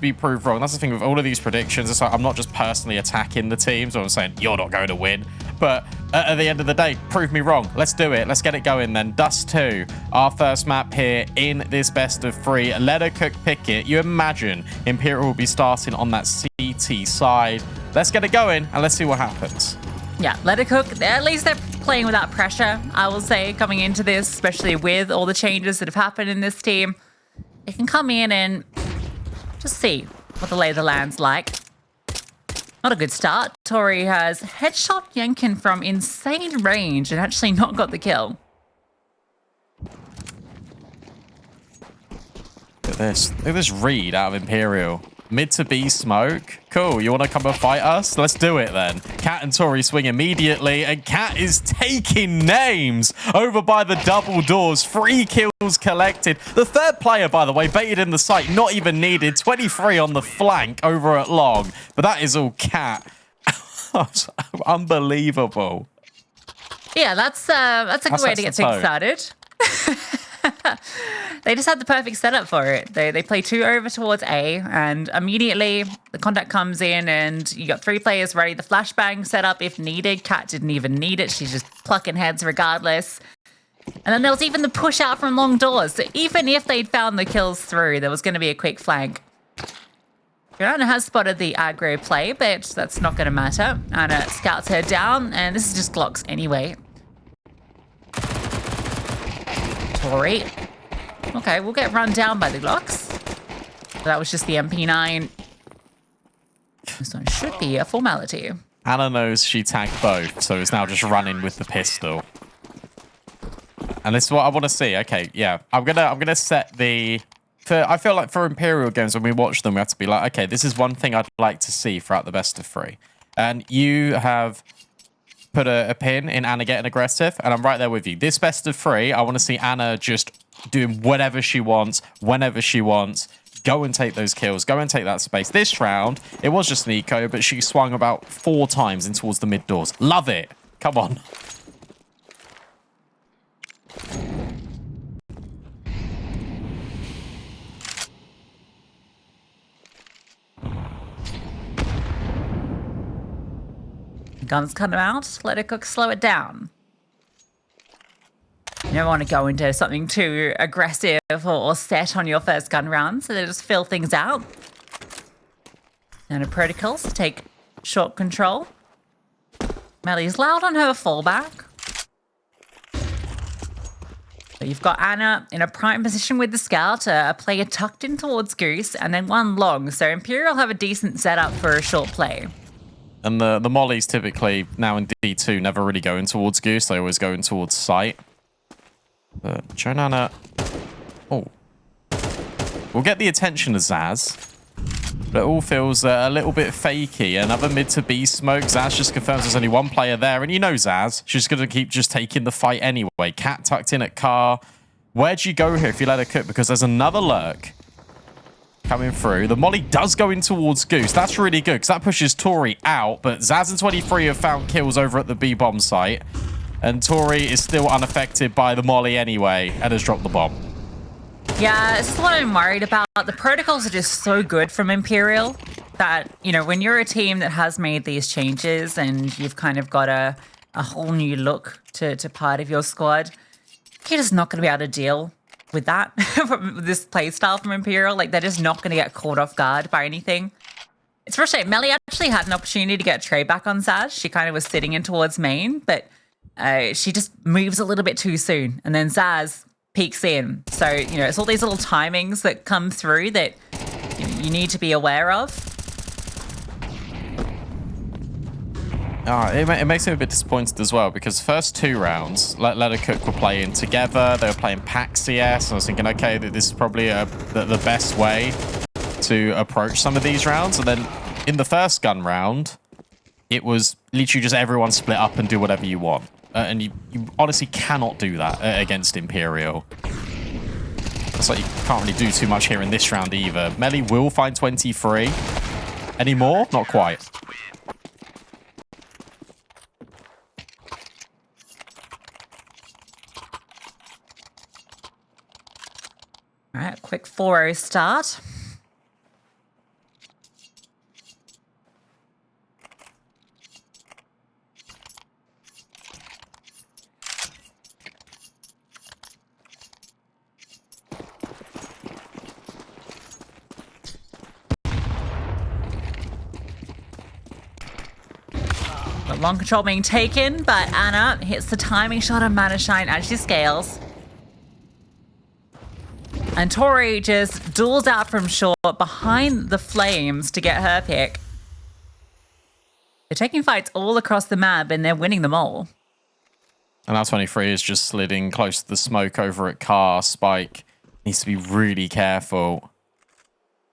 be proved wrong. That's the thing with all of these predictions. It's like I'm not just personally attacking the teams, or I'm saying you're not going to win. But at the end of the day, prove me wrong. Let's do it. Let's get it going then. Dust 2, our first map here in this best of 3. Let her cook pick it. You imagine Imperial will be starting on that CT side. Let's get it going and let's see what happens. Yeah, let it cook. At least they're playing without pressure, I will say, coming into this, especially with all the changes that have happened in this team. They can come in and just see what the lay of the land's like. Not a good start. Tori has headshot Yenkin from insane range and actually not got the kill. Look at this. Look at this read out of Imperial. Mid to B smoke. Cool. You want to come and fight us? Let's do it then. Cat and Tori swing immediately, and Cat is taking names over by the double doors. 3 kills collected. The third player, by the way, baited in the site. Not even needed. 23 on the flank over at long. But that is all Cat. Unbelievable. Yeah, that's a good way to get things started. They just had the perfect setup for it. They play 2 over towards A, and immediately the contact comes in, and you got 3 players ready. The flashbang set up if needed. Kat didn't even need it. She's just plucking heads regardless. And then there was even the push out from long doors. So even if they'd found the kills through, there was going to be a quick flank. Anna has spotted the aggro play, but that's not going to matter. Anna scouts her down, and this is just Glocks anyway. Tori. Okay, we'll get run down by the Glocks. That was just the MP9. This one should be a formality. Anna knows she tagged both, so is now just running with the pistol. And this is what I want to see. Okay, yeah. I'm gonna set the... I feel like for Imperial games, when we watch them, we have to be like, okay, this is one thing I'd like to see throughout the best of 3. And you have put a pin in Anna getting aggressive, and I'm right there with you. This best of 3, I want to see Anna just doing whatever she wants, whenever she wants. Go and take those kills. Go and take that space. This round, it was just an eco, but she swung about 4 times in towards the mid doors. Love it. Come on. Guns cut them out. Let it cook, slow it down. You never want to go into something too aggressive or set on your first gun round, so they just fill things out. And a protocols to take short control. Mellie's loud on her fallback. So you've got Anna in a prime position with the scout, a player tucked in towards Goose, and then 1 long. So Imperial have a decent setup for a short play. And the mollies typically, now in D2, never really going towards Goose. They always going towards sight. But Jonana... Oh. We'll get the attention of Zaz. But it all feels a little bit fakey. Another mid to B smoke. Zaz just confirms there's only 1 player there. And you know Zaz. She's going to keep just taking the fight anyway. Cat tucked in at car. Where'd you go here if you let her cook? Because there's another lurk coming through. The molly does go in towards Goose. That's really good because that pushes Tori out. But Zaz and 23 have found kills over at the B-bomb site. And Tori is still unaffected by the molly anyway and has dropped the bomb. Yeah, this is what I'm worried about. The protocols are just so good from Imperial that, you know, when you're a team that has made these changes and you've kind of got a whole new look to part of your squad, you're just not going to be able to deal with that, this play style from Imperial. Like, they're just not going to get caught off guard by anything. It's frustrating. Melly actually had an opportunity to get a trade back on Zaz. She kind of was sitting in towards main, but she just moves a little bit too soon. And then Zaz peeks in. So, you know, it's all these little timings that come through that you need to be aware of. It makes me a bit disappointed as well because first 2 rounds, Let Her Cook were playing together. They were playing pack CS. And I was thinking, okay, this is probably the best way to approach some of these rounds. And then in the first gun round, it was literally just everyone split up and do whatever you want. And you honestly cannot do that against Imperial. It's like you can't really do too much here in this round either. Melly will find 23. Any more? Not quite. All right, quick 4-0 start. The long control being taken, but Anna hits the timing shot on Manashine as she scales. And Tori just duels out from short behind the flames to get her pick. They're taking fights all across the map and they're winning them all. And now 23 is just sliding close to the smoke over at Car. Spike needs to be really careful.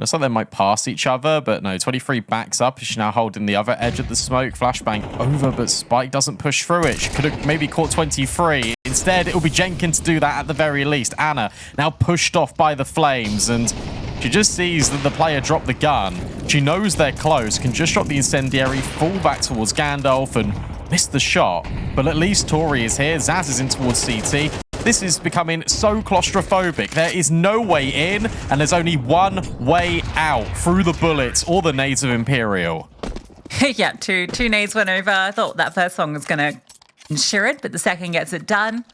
Looks like they might pass each other, but no, 23 backs up. She's now holding the other edge of the smoke. Flashbang over, but Spike doesn't push through it. She could have maybe caught 23. Instead, it will be Jenkins to do that at the very least. Anna now pushed off by the flames, and she just sees that the player dropped the gun. She knows they're close, can just drop the incendiary, fall back towards Gandalf, and miss the shot. But at least Tori is here. Zaz is in towards CT. This is becoming so claustrophobic. There is no way in, and there's only one way out through the bullets or the nades of Imperial. Yeah, two nades went over. I thought that first one was going to ensure it, but the second gets it done.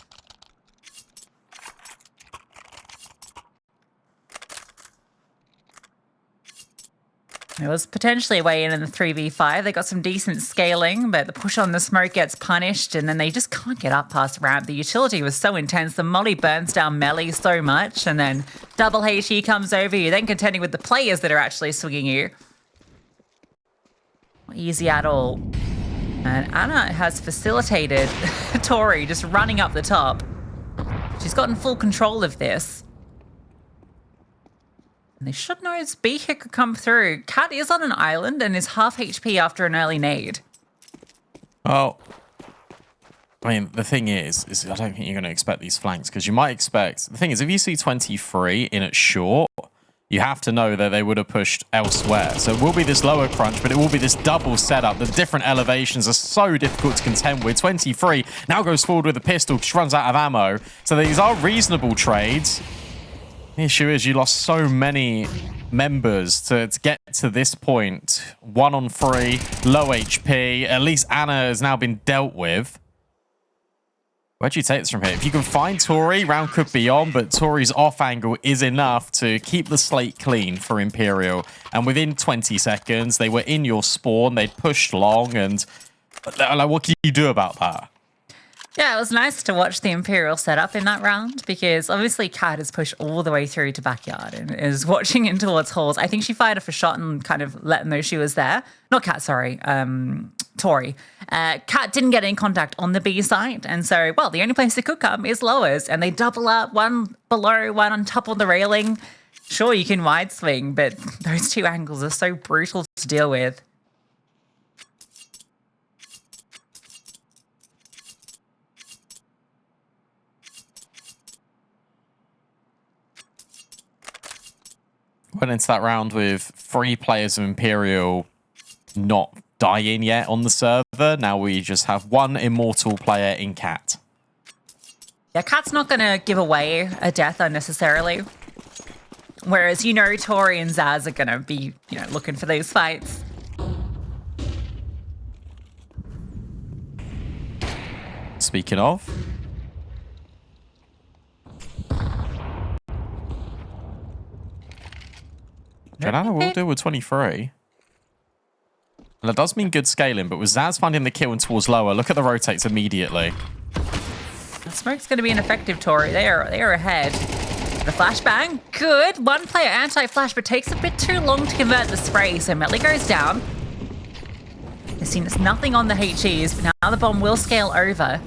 There was potentially a way in the 3v5. They got some decent scaling, but the push on the smoke gets punished, and then they just can't get up past ramp. The utility was so intense. The molly burns down melee so much, and then double HE comes over you, then contending with the players that are actually swinging you. Not easy at all. And Anna has facilitated Tori just running up the top. She's gotten full control of this. They should know his B hit could come through. Cat is on an island and is half HP after an early nade. Well, I mean, the thing is I don't think you're going to expect these flanks, because you might expect... The thing is, if you see 23 in at short, you have to know that they would have pushed elsewhere. So it will be this lower crunch, but it will be this double setup. The different elevations are so difficult to contend with. 23 now goes forward with a pistol because she runs out of ammo. So these are reasonable trades. The issue is you lost so many members to get to this point. 1 on 3, low HP. At least Anna has now been dealt with. Where do you take this from here? If you can find Tori, round could be on, but Tori's off angle is enough to keep the slate clean for Imperial. And within 20 seconds, they were in your spawn. They'd pushed long, and like, what can you do about that? Yeah, it was nice to watch the Imperial setup in that round, because obviously Kat has pushed all the way through to backyard and is watching in towards halls. I think she fired off a shot and kind of let them know she was there. Not Kat, sorry, Tori. Kat didn't get any contact on the B side, and so, well, the only place they could come is lowers, and they double up, one below, one on top of the railing. Sure, you can wide swing, but those two angles are so brutal to deal with. Went into that round with 3 players of Imperial not dying yet on the server. Now we just have 1 immortal player in Cat. Yeah, Cat's not going to give away a death unnecessarily. Whereas, Tori and Zaz are going to be, looking for those fights. Speaking of... Janana will do with 23. And that does mean good scaling, but with Zaz finding the kill and towards lower, look at the rotates immediately. The smoke's going to be ineffective, Tori. They are ahead. The flashbang, good. 1 player anti-flash, but takes a bit too long to convert the spray, so Melly goes down. They've seen there's nothing on the HEs, but now the bomb will scale over.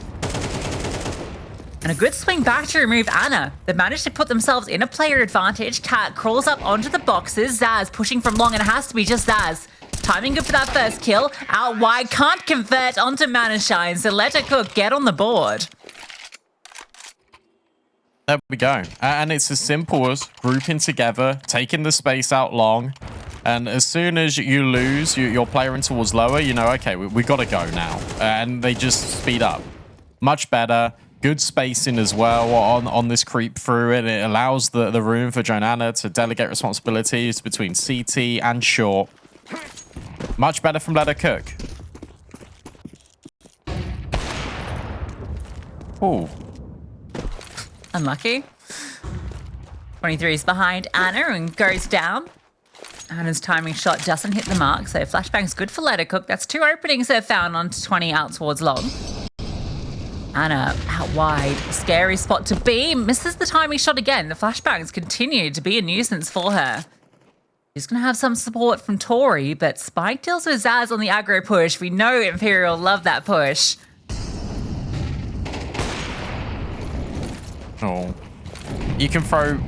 And a good swing back to remove Anna. They've managed to put themselves in a player advantage. Cat crawls up onto the boxes. Zaz pushing from long, and it has to be just Zaz. Timing good for that first kill. Out wide, can't convert onto Manashine, so let her cook get on the board. There we go. And it's as simple as grouping together, taking the space out long, and as soon as you lose your player in towards lower, okay, we got to go now. And they just speed up. Much better. Good spacing as well on this creep through, and it allows the room for Joanna to delegate responsibilities between CT and short. Much better from Let Her Cook. Ooh. Unlucky. 23 is behind Anna and goes down. Anna's timing shot doesn't hit the mark, so flashbang's good for Lettercook. That's 2 openings they've found onto 20 out towards long. Anna out wide. Scary spot to be. Misses the timing shot again. The flashbangs continue to be a nuisance for her. She's going to have some support from Tori, but Spike deals with Zaz on the aggro push. We know Imperial love that push. Oh. You can throw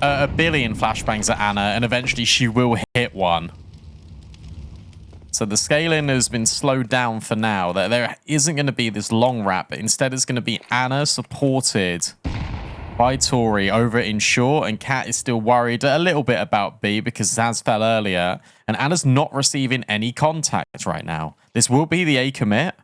a billion flashbangs at Anna, and eventually she will hit one. So the scaling has been slowed down for now. There isn't going to be this long wrap, but instead it's going to be Anna supported by Tori over in short, and Kat is still worried a little bit about B because Zaz fell earlier, and Anna's not receiving any contact right now. This will be the A commit,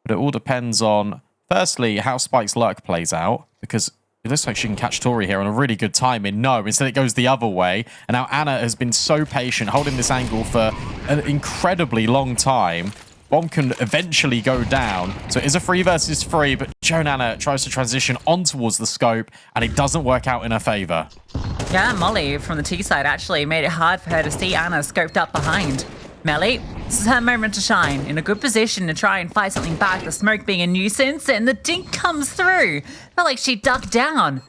but it all depends on, firstly, how Spike's luck plays out, because it looks like she can catch Tori here on a really good timing. No, instead it goes the other way. And now Anna has been so patient, holding this angle for an incredibly long time. Bomb can eventually go down. So it is a 3 versus 3, but Jonana tries to transition on towards the scope, and it doesn't work out in her favor. Yeah, Molly from the T side actually made it hard for her to see Anna scoped up behind. Melly, this is her moment to shine. In a good position to try and fight something back, the smoke being a nuisance, and the dink comes through. Felt like she ducked down.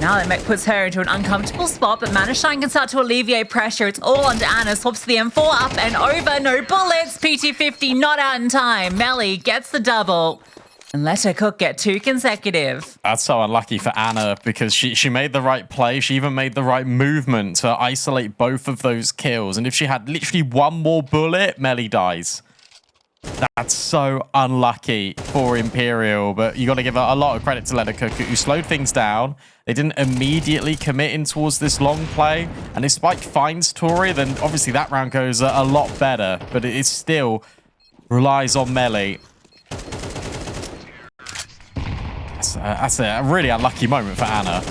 Now that mech puts her into an uncomfortable spot, but Manashine can start to alleviate pressure. It's all onto Anna. Swaps the M4 up and over. No bullets. PT50 not out in time. Melly gets the double. And let her cook get 2 consecutive. That's so unlucky for Anna because she made the right play. She even made the right movement to isolate both of those kills. And if she had literally one more bullet, Melly dies. That's so unlucky for Imperial, but you got to give a lot of credit to Lettercook, who slowed things down. They didn't immediately commit in towards this long play. And if Spike finds Tori, then obviously that round goes a lot better. But it still relies on Melly. That's a really unlucky moment for Anna.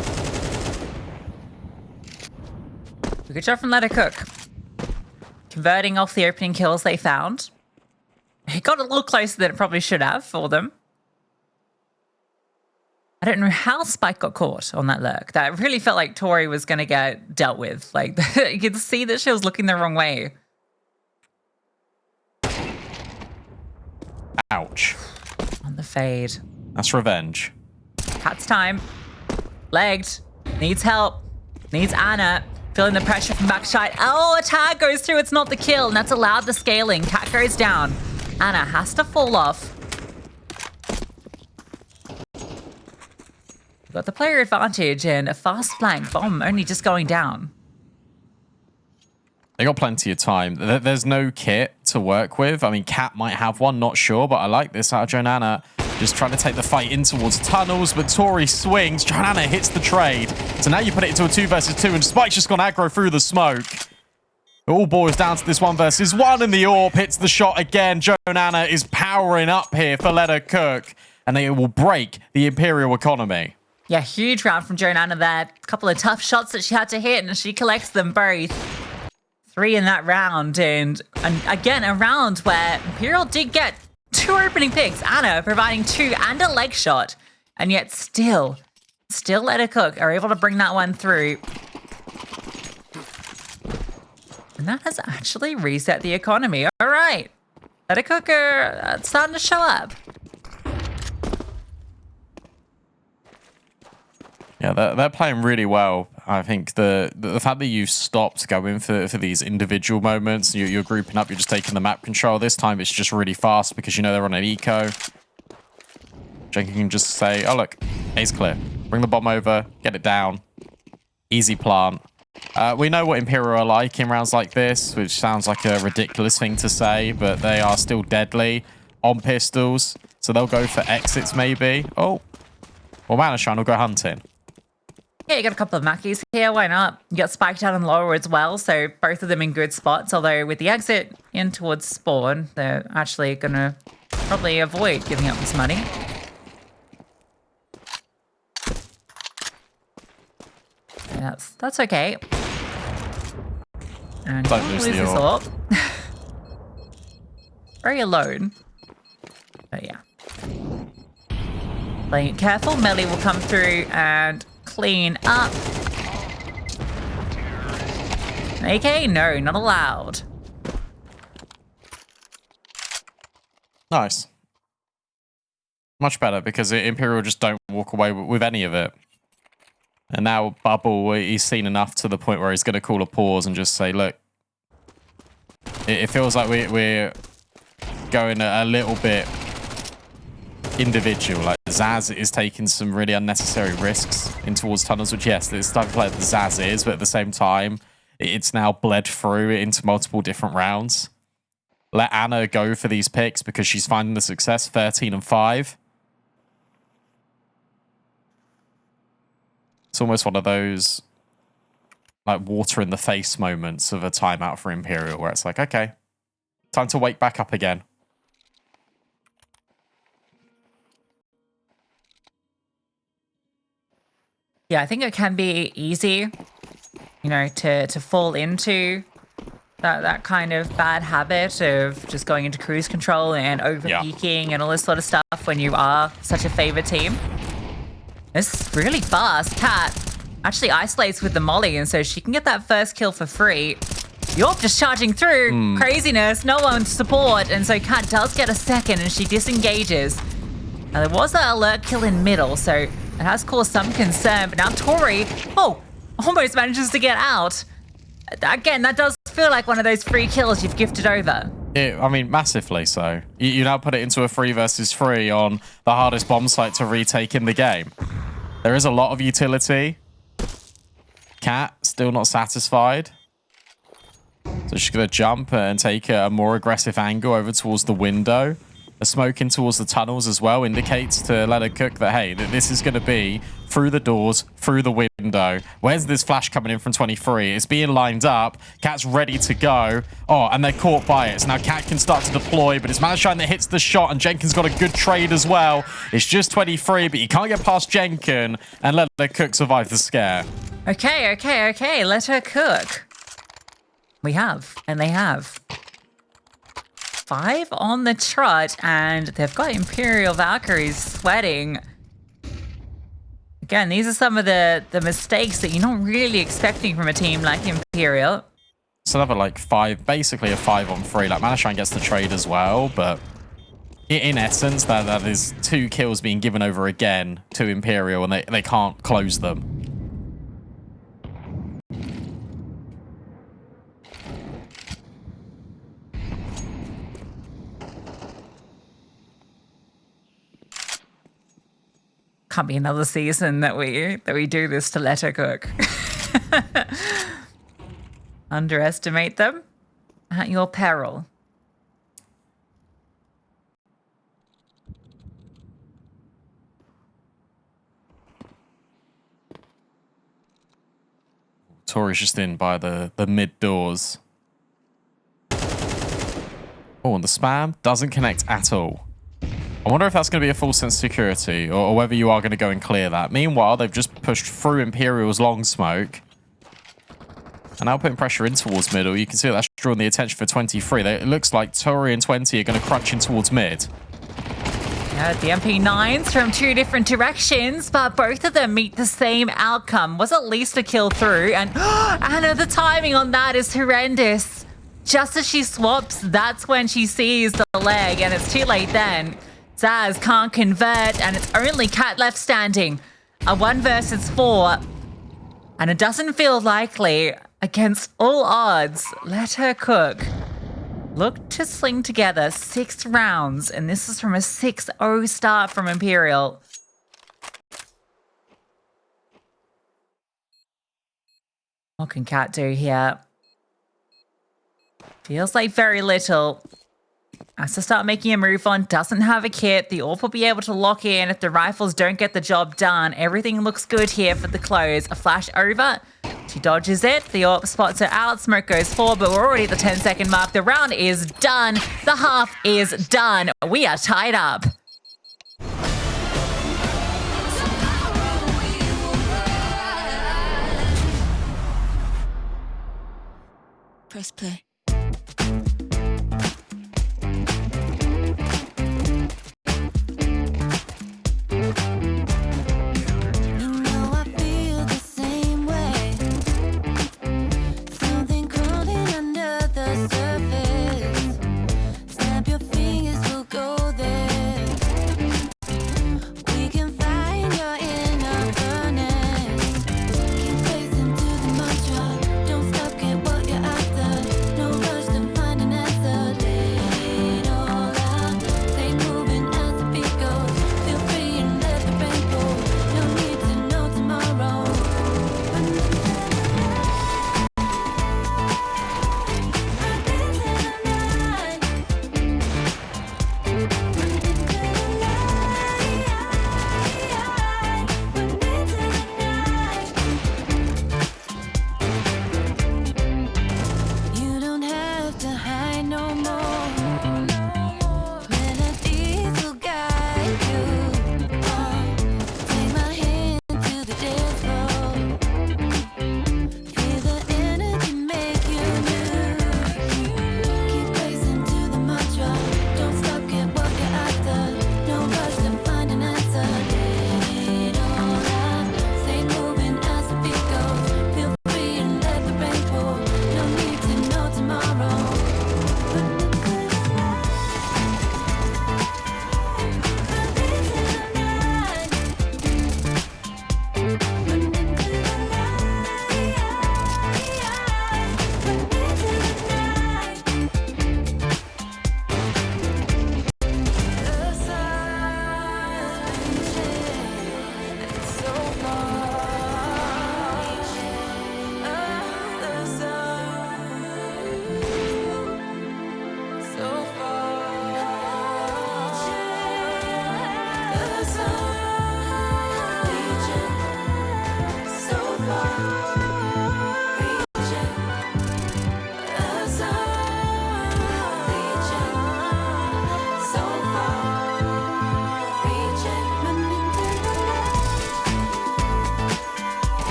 Good job from Lettercook. Converting off the opening kills they found. It got a little closer than it probably should have for them. I don't know how Spike got caught on that lurk. That really felt like Tori was going to get dealt with. Like, you could see that she was looking the wrong way. Ouch. On the fade. That's revenge. Cat's time. Legged. Needs help. Needs Anna. Feeling the pressure from backside. Oh, a tag goes through. It's not the kill. And that's allowed the scaling. Cat goes down. Anna has to fall off. Got the player advantage and a fast flank. Bomb only just going down. They got plenty of time. There's no kit to work with. I mean, Cat might have one, not sure, but I like this out of Jonana. Just trying to take the fight in towards tunnels, but Tori swings. Jonana hits the trade. So now you put it into a 2 versus 2, and Spike's just gone aggro through the smoke. It all boils down to this 1 versus 1, and the AWP hits the shot again. Jonana is powering up here for Lettercook, and they will break the Imperial economy. Yeah, huge round from Jonana there. A couple of tough shots that she had to hit, and she collects them both. 3 in that round, and again, a round where Imperial did get 2 opening picks. Anna providing 2 and a leg shot, and yet still Lettercook are able to bring that one through. And that has actually reset the economy. All right, Lettercook are starting to show up. Yeah, they're playing really well. I think the fact that you've stopped going for these individual moments, you're grouping up, you're just taking the map control. This time it's just really fast because you know they're on an eco. Jenkin can just say, oh look, A's clear. Bring the bomb over, get it down. Easy plant. We know what Imperial are like in rounds like this, which sounds like a ridiculous thing to say, but they are still deadly on pistols. So they'll go for exits maybe. Oh, well, Manashine will go hunting. Yeah, you got a couple of Mackies here. Why not? You got Spike down and lower as well, so both of them in good spots. Although with the exit in towards spawn, they're actually going to probably avoid giving up this money. Yeah, that's okay. And don't lose the AWP. Very alone. But yeah. Playing it careful. Melly will come through and clean up. AK, no, not allowed. Nice. Much better, because Imperial just don't walk away with any of it. And now Bubble, he's seen enough to the point where he's going to call a pause and just say, look, it feels like we're going a little bit individual. Like Zaz is taking some really unnecessary risks in towards tunnels, which, yes, it's the type of player that Zaz is, but at the same time, it's now bled through into multiple different rounds. Let Anna go for these picks because she's finding the success, 13 and 5. It's almost one of those like water in the face moments of a timeout for Imperial where it's like, okay, time to wake back up again. Yeah, I think it can be easy, you know, to fall into that kind of bad habit of just going into cruise control and overpeaking and all this sort of stuff when you are such a favored team. This is really fast. Cat actually isolates with the molly, and so she can get that first kill for free. Yorp just charging through. Craziness. No one to support. And so Cat does get a second, and she disengages. Now, there was that alert kill in middle, so it has caused some concern. But now Tori, almost manages to get out. Again, that does feel like one of those free kills you've gifted over. I mean, massively so. You now put it into a 3 versus 3 on the hardest bomb site to retake in the game. There is a lot of utility. Cat still not satisfied. So she's going to jump and take a more aggressive angle over towards the window. A smoke in towards the tunnels as well indicates to let her cook that, hey, this is going to be through the doors, through the window. Where's this flash coming in from 23? It's being lined up. Cat's ready to go. Oh, and they're caught by it. So now Cat can start to deploy, but it's Malashine that hits the shot, and Jenkins got a good trade as well. It's just 23, but you can't get past Jenkin and let her cook survive the scare. Okay. Let her cook. We have, and they have. 5 on the trot, and they've got Imperial Valkyries sweating. Again, these are some of the mistakes that you're not really expecting from a team like Imperial. It's another like 5, basically a 5 on 3. Like Malashine gets the trade as well, but in essence, that is 2 kills being given over again to Imperial, and they can't close them. Can't be another season that we do this to let her cook. Underestimate them at your peril. Tori's just in by the mid doors. Oh, and the spam doesn't connect at all. I wonder if that's going to be a full sense of security or whether you are going to go and clear that. Meanwhile, they've just pushed through Imperial's long smoke. And now putting pressure in towards middle. You can see that's drawing the attention for 23. It looks like Tori and 20 are going to crunch in towards mid. Yeah, the MP9s from 2 different directions, but both of them meet the same outcome. Was at least a kill through. And Anna, the timing on that is horrendous. Just as she swaps, that's when she sees the leg, and it's too late then. Zaz can't convert, and it's only Cat left standing. A 1 versus 4. And it doesn't feel likely. Against all odds, let her cook. Look to sling together 6 rounds, and this is from a 6-0 start from Imperial. What can Cat do here? Feels like very little. Has to start making a move on. Doesn't have a kit. The AWP will be able to lock in if the rifles don't get the job done. Everything looks good here for the close. A flash over. She dodges it. The AWP spots her out. Smoke goes forward, but we're already at the 10-second mark. The round is done. The half is done. We are tied up. Press play. Something crazy.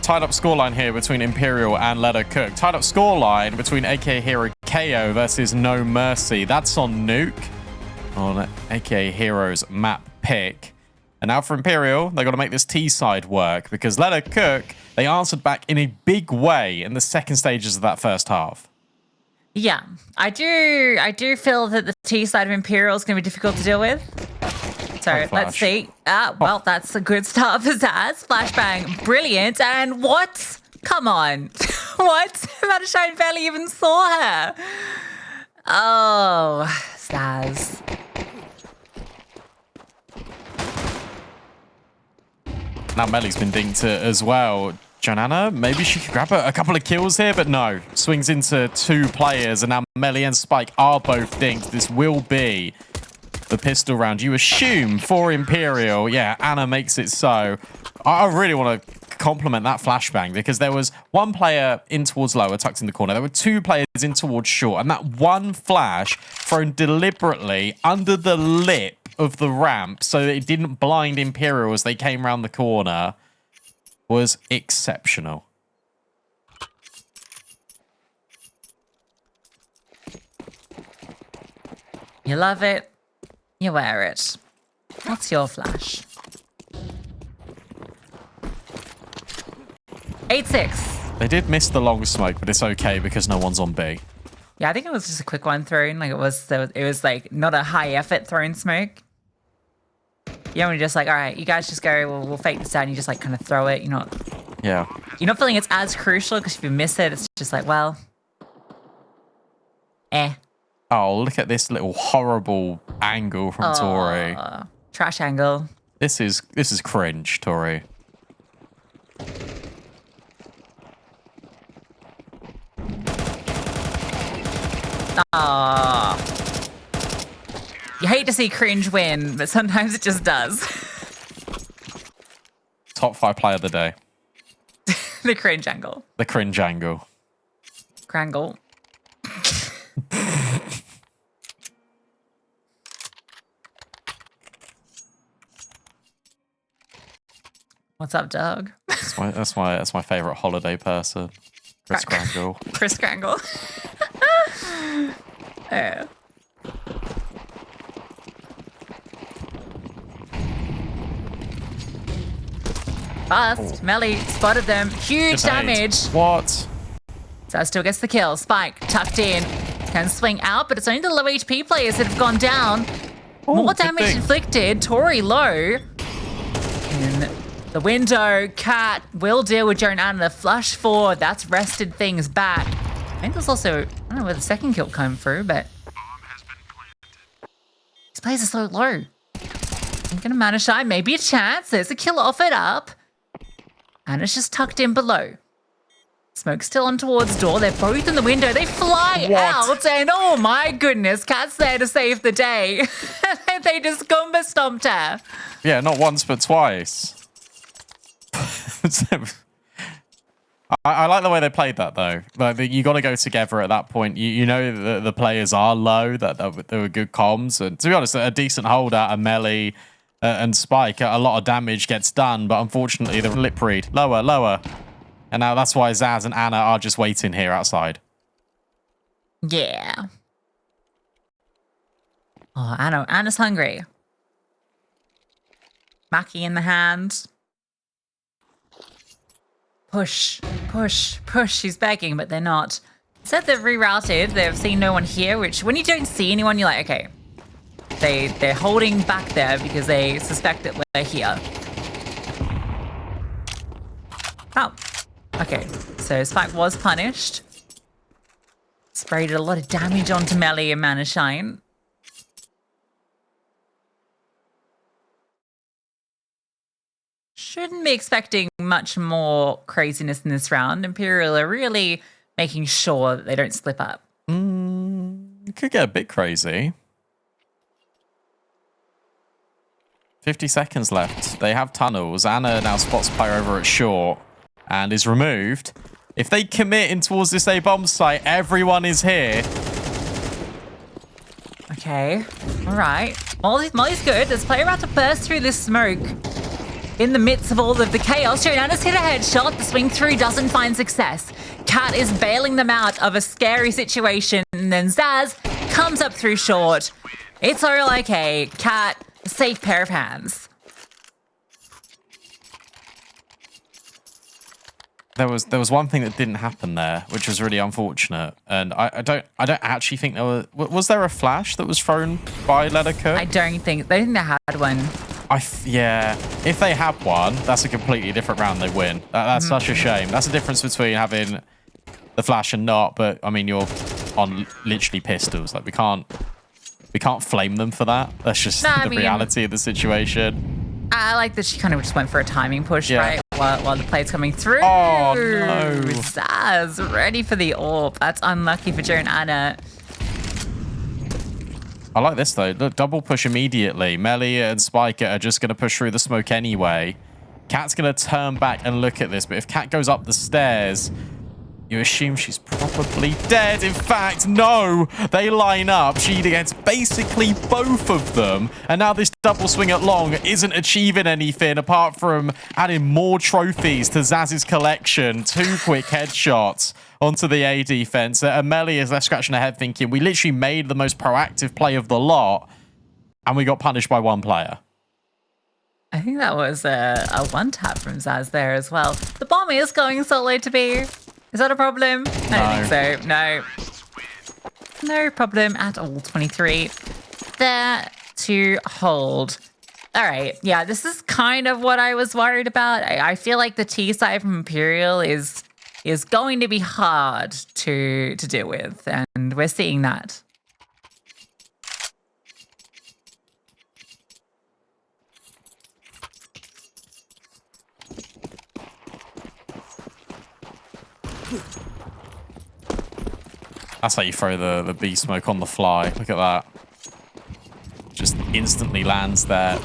tied up scoreline here between Imperial and Let Her Cook. Tied up scoreline between AKA Hero KO versus No Mercy. That's on Nuke, on AKA Hero's map pick. And now for Imperial, they've got to make this T side work because Let Her Cook, they answered back in a big way in the second stages of that first half. Yeah, I do feel that the T side of Imperial is going to be difficult to deal with. So let's see. Well, that's a good start for Zaz. Flashbang, brilliant. And what? Come on. What? Madashine barely even saw her. Oh, Zaz. Now Melly's been dinked as well. Jonanna, maybe she could grab a couple of kills here, but no. Swings into 2 players, and now Melly and Spike are both dinked. This will be the pistol round, you assume, for Imperial. Yeah, Anna makes it so. I really want to compliment that flashbang because there was 1 player in towards lower, tucked in the corner. There were 2 players in towards short, and that 1 flash thrown deliberately under the lip of the ramp so that it didn't blind Imperial as they came around the corner was exceptional. You love it. You wear it. What's your flash? 8-6. They did miss the long smoke, but it's okay because no one's on B. Yeah, I think it was just a quick one thrown. Like it was like not a high effort thrown smoke. You only just like, all right, you guys just go. We'll fake this out. And you just like kind of throw it. You're not feeling it's as crucial because if you miss it, it's just like, well, Oh, look at this little horrible angle from Tori. Trash angle. This is cringe, Tori. You hate to see cringe win, but sometimes it just does. Top 5 player of the day. The cringe angle. The cringe angle. Crangle. What's up, Doug? That's my favorite holiday person. Chris Crangle. Chris Crangle. Yeah. Fast. Melly spotted them. Huge damage. What? Zaz still gets the kill. Spike tucked in. Can swing out, but it's only the low HP players that have gone down. More damage inflicted. Tori low. In the window, Cat will deal with Jonanna. The flush forward. That's rested things back. I think there's also, I don't know where the second kill came through, but these players are so low. I'm going to Manashine. Maybe a chance. There's a kill offered up. And it's just tucked in below. Smoke still on towards door. They're both in the window. They fly out. And oh my goodness, Cat's there to save the day. They just Goomba stomped her. Yeah, not once, but twice. I like the way they played that, though. Like, you got to go together at that point. You know the players are low, that there were good comms. And to be honest, a decent hold out of Melly and Spike, a lot of damage gets done. But unfortunately, the lip read. Lower, lower. And now that's why Zaz and Anna are just waiting here outside. Yeah. Oh, Anna's hungry. Mackie in the hand. Push, push, push. She's begging, but they're not. Said they've rerouted. They've seen no one here, which when you don't see anyone, you're like, okay. They're holding back there because they suspect that we're here. Oh. Okay, so Spike was punished. Sprayed a lot of damage onto Melly and Manashine. Shouldn't be expecting much more craziness in this round. Imperial are really making sure that they don't slip up. It could get a bit crazy. 50 seconds left. They have tunnels. Anna now spots player over at short and is removed. If they commit in towards this A bomb site, everyone is here. Okay, all right. Molly's good. There's player about to burst through this smoke. in the midst of all of the chaos. Jonana's hit a headshot. The swing through doesn't find success. Cat is bailing them out of a scary situation. And then Zaz comes up through short. It's all okay. Cat, a safe pair of hands. There was one thing that didn't happen there, which was really unfortunate, and I don't actually think there was there a flash that was thrown by Leather Cook? I don't think they had one. Yeah, if they had one, that's a completely different round. They win. That's such a shame. That's the difference between having the flash and not. But I mean, you're on literally pistols. Like we can't flame them for that. That's just reality of the situation. I like that she kind of just went for a timing push, right? While the play's coming through. Oh, no. Zaz, ready for the AWP. That's unlucky for Jonana. I like this, though. Look, double push immediately. Melly and Spiker are just going to push through the smoke anyway. Cat's going to turn back and look at this, but if Cat goes up the stairs, you assume she's probably dead. In fact, no. They line up. She gets basically both of them. And now this double swing at long isn't achieving anything apart from adding more trophies to Zaz's collection. 2 quick headshots onto the A defense. Amelie is left scratching her head thinking, we literally made the most proactive play of the lot and we got punished by one player. I think that was a one-tap from Zaz there as well. The bomb is going solo to B. Is that a problem? No. I don't think so. No. No problem at all. 23. There to hold. All right. Yeah, this is kind of what I was worried about. I feel like the T side from Imperial is going to be hard to deal with, and we're seeing that. That's how you throw the B smoke on the fly. Look at that. Just instantly lands there.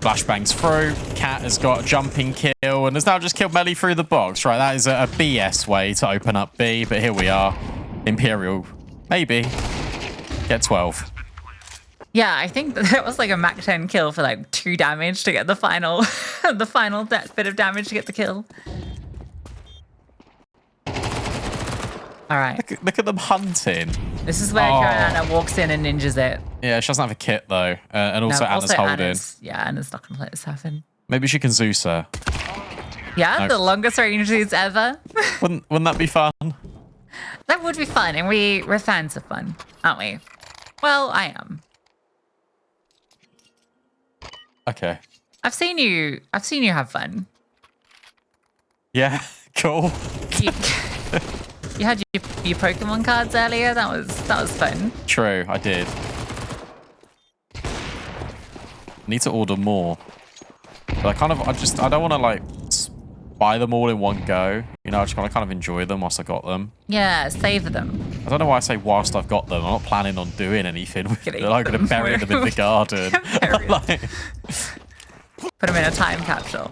Flashbangs through. Cat has got a jumping kill and has now just killed Melly through the box. Right, that is a BS way to open up B, but here we are. Imperial, maybe. Get 12. Yeah, I think that was like a Mach 10 kill for like 2 damage to get the final, the final bit of damage to get the kill. All right. Look at them hunting. This is where Joanna walks in and ninjas it. Yeah, she doesn't have a kit though. And also Anna's holding. Anna's not going to let this happen. Maybe she can Zeus her. Yeah, No. The longest range Zeus ever. Wouldn't that be fun? That would be fun, and we're fans of fun, aren't we? Well, I am. Okay. I've seen you have fun. Yeah, cool. You had your Pokemon cards earlier. That was fun. True, I did. Need to order more. But I don't want to like buy them all in one go. You know, I just want to kind of enjoy them whilst I got them. Yeah, savor them. I don't know why I say whilst I've got them. I'm not planning on doing anything with them. I'm going to bury them in the garden. Like... Put them in a time capsule.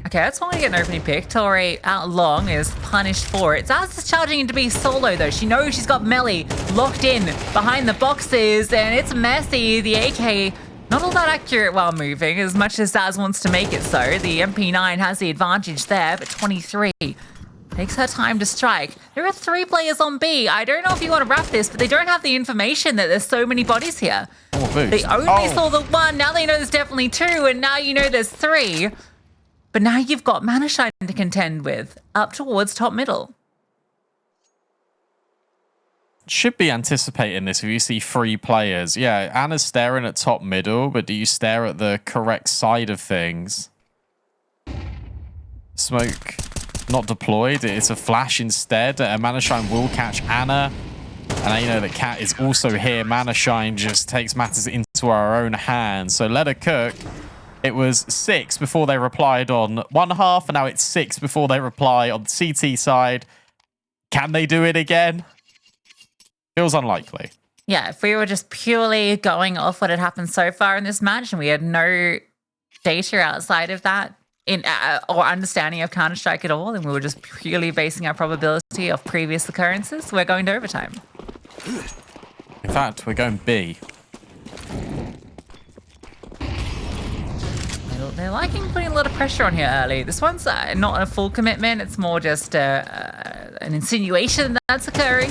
Okay, that's only get an opening pick. Tori out long is punished for it. Zaz is charging into be solo though. She knows she's got Melly locked in behind the boxes and it's messy. The AK not all that accurate while moving as much as Zaz wants to make it so. The MP9 has the advantage there, but 23 takes her time to strike. There are 3 players on B. I don't know if you want to wrap this, but they don't have the information that there's so many bodies here. Oh, they only saw the 1. Now they know there's definitely 2, and now you know there's 3. But now you've got Manashine to contend with up towards top middle. Should be anticipating this if you see 3 players. Yeah, Anna's staring at top middle, but do you stare at the correct side of things? Smoke not deployed. It's a flash instead. Manashine will catch Anna. And now you know that Cat is also here. Manashine just takes matters into our own hands. So let her cook. It was 6 before they replied on one half, and now it's 6 before they reply on the CT side. Can they do it again? Feels unlikely. Yeah, if we were just purely going off what had happened so far in this match and we had no data outside of that or understanding of Counter-Strike at all, and we were just purely basing our probability of previous occurrences, we're going to overtime. In fact, we're going B. they're liking putting a lot of pressure on here early. This one's not a full commitment. It's more just an insinuation that's occurring.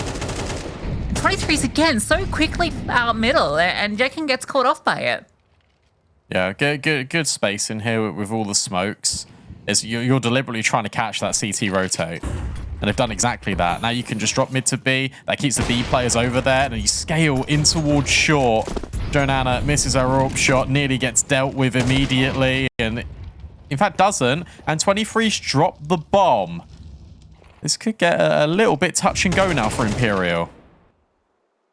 23's again so quickly out middle, and Jekin gets caught off by it. Yeah, good space in here with all the smokes. You're deliberately trying to catch that CT rotate. And they've done exactly that. Now you can just drop mid to B. That keeps the B players over there. And you scale in towards short. Jonana misses her AWP shot, nearly gets dealt with immediately. And in fact doesn't. And 23's dropped the bomb. This could get a little bit touch and go now for Imperial.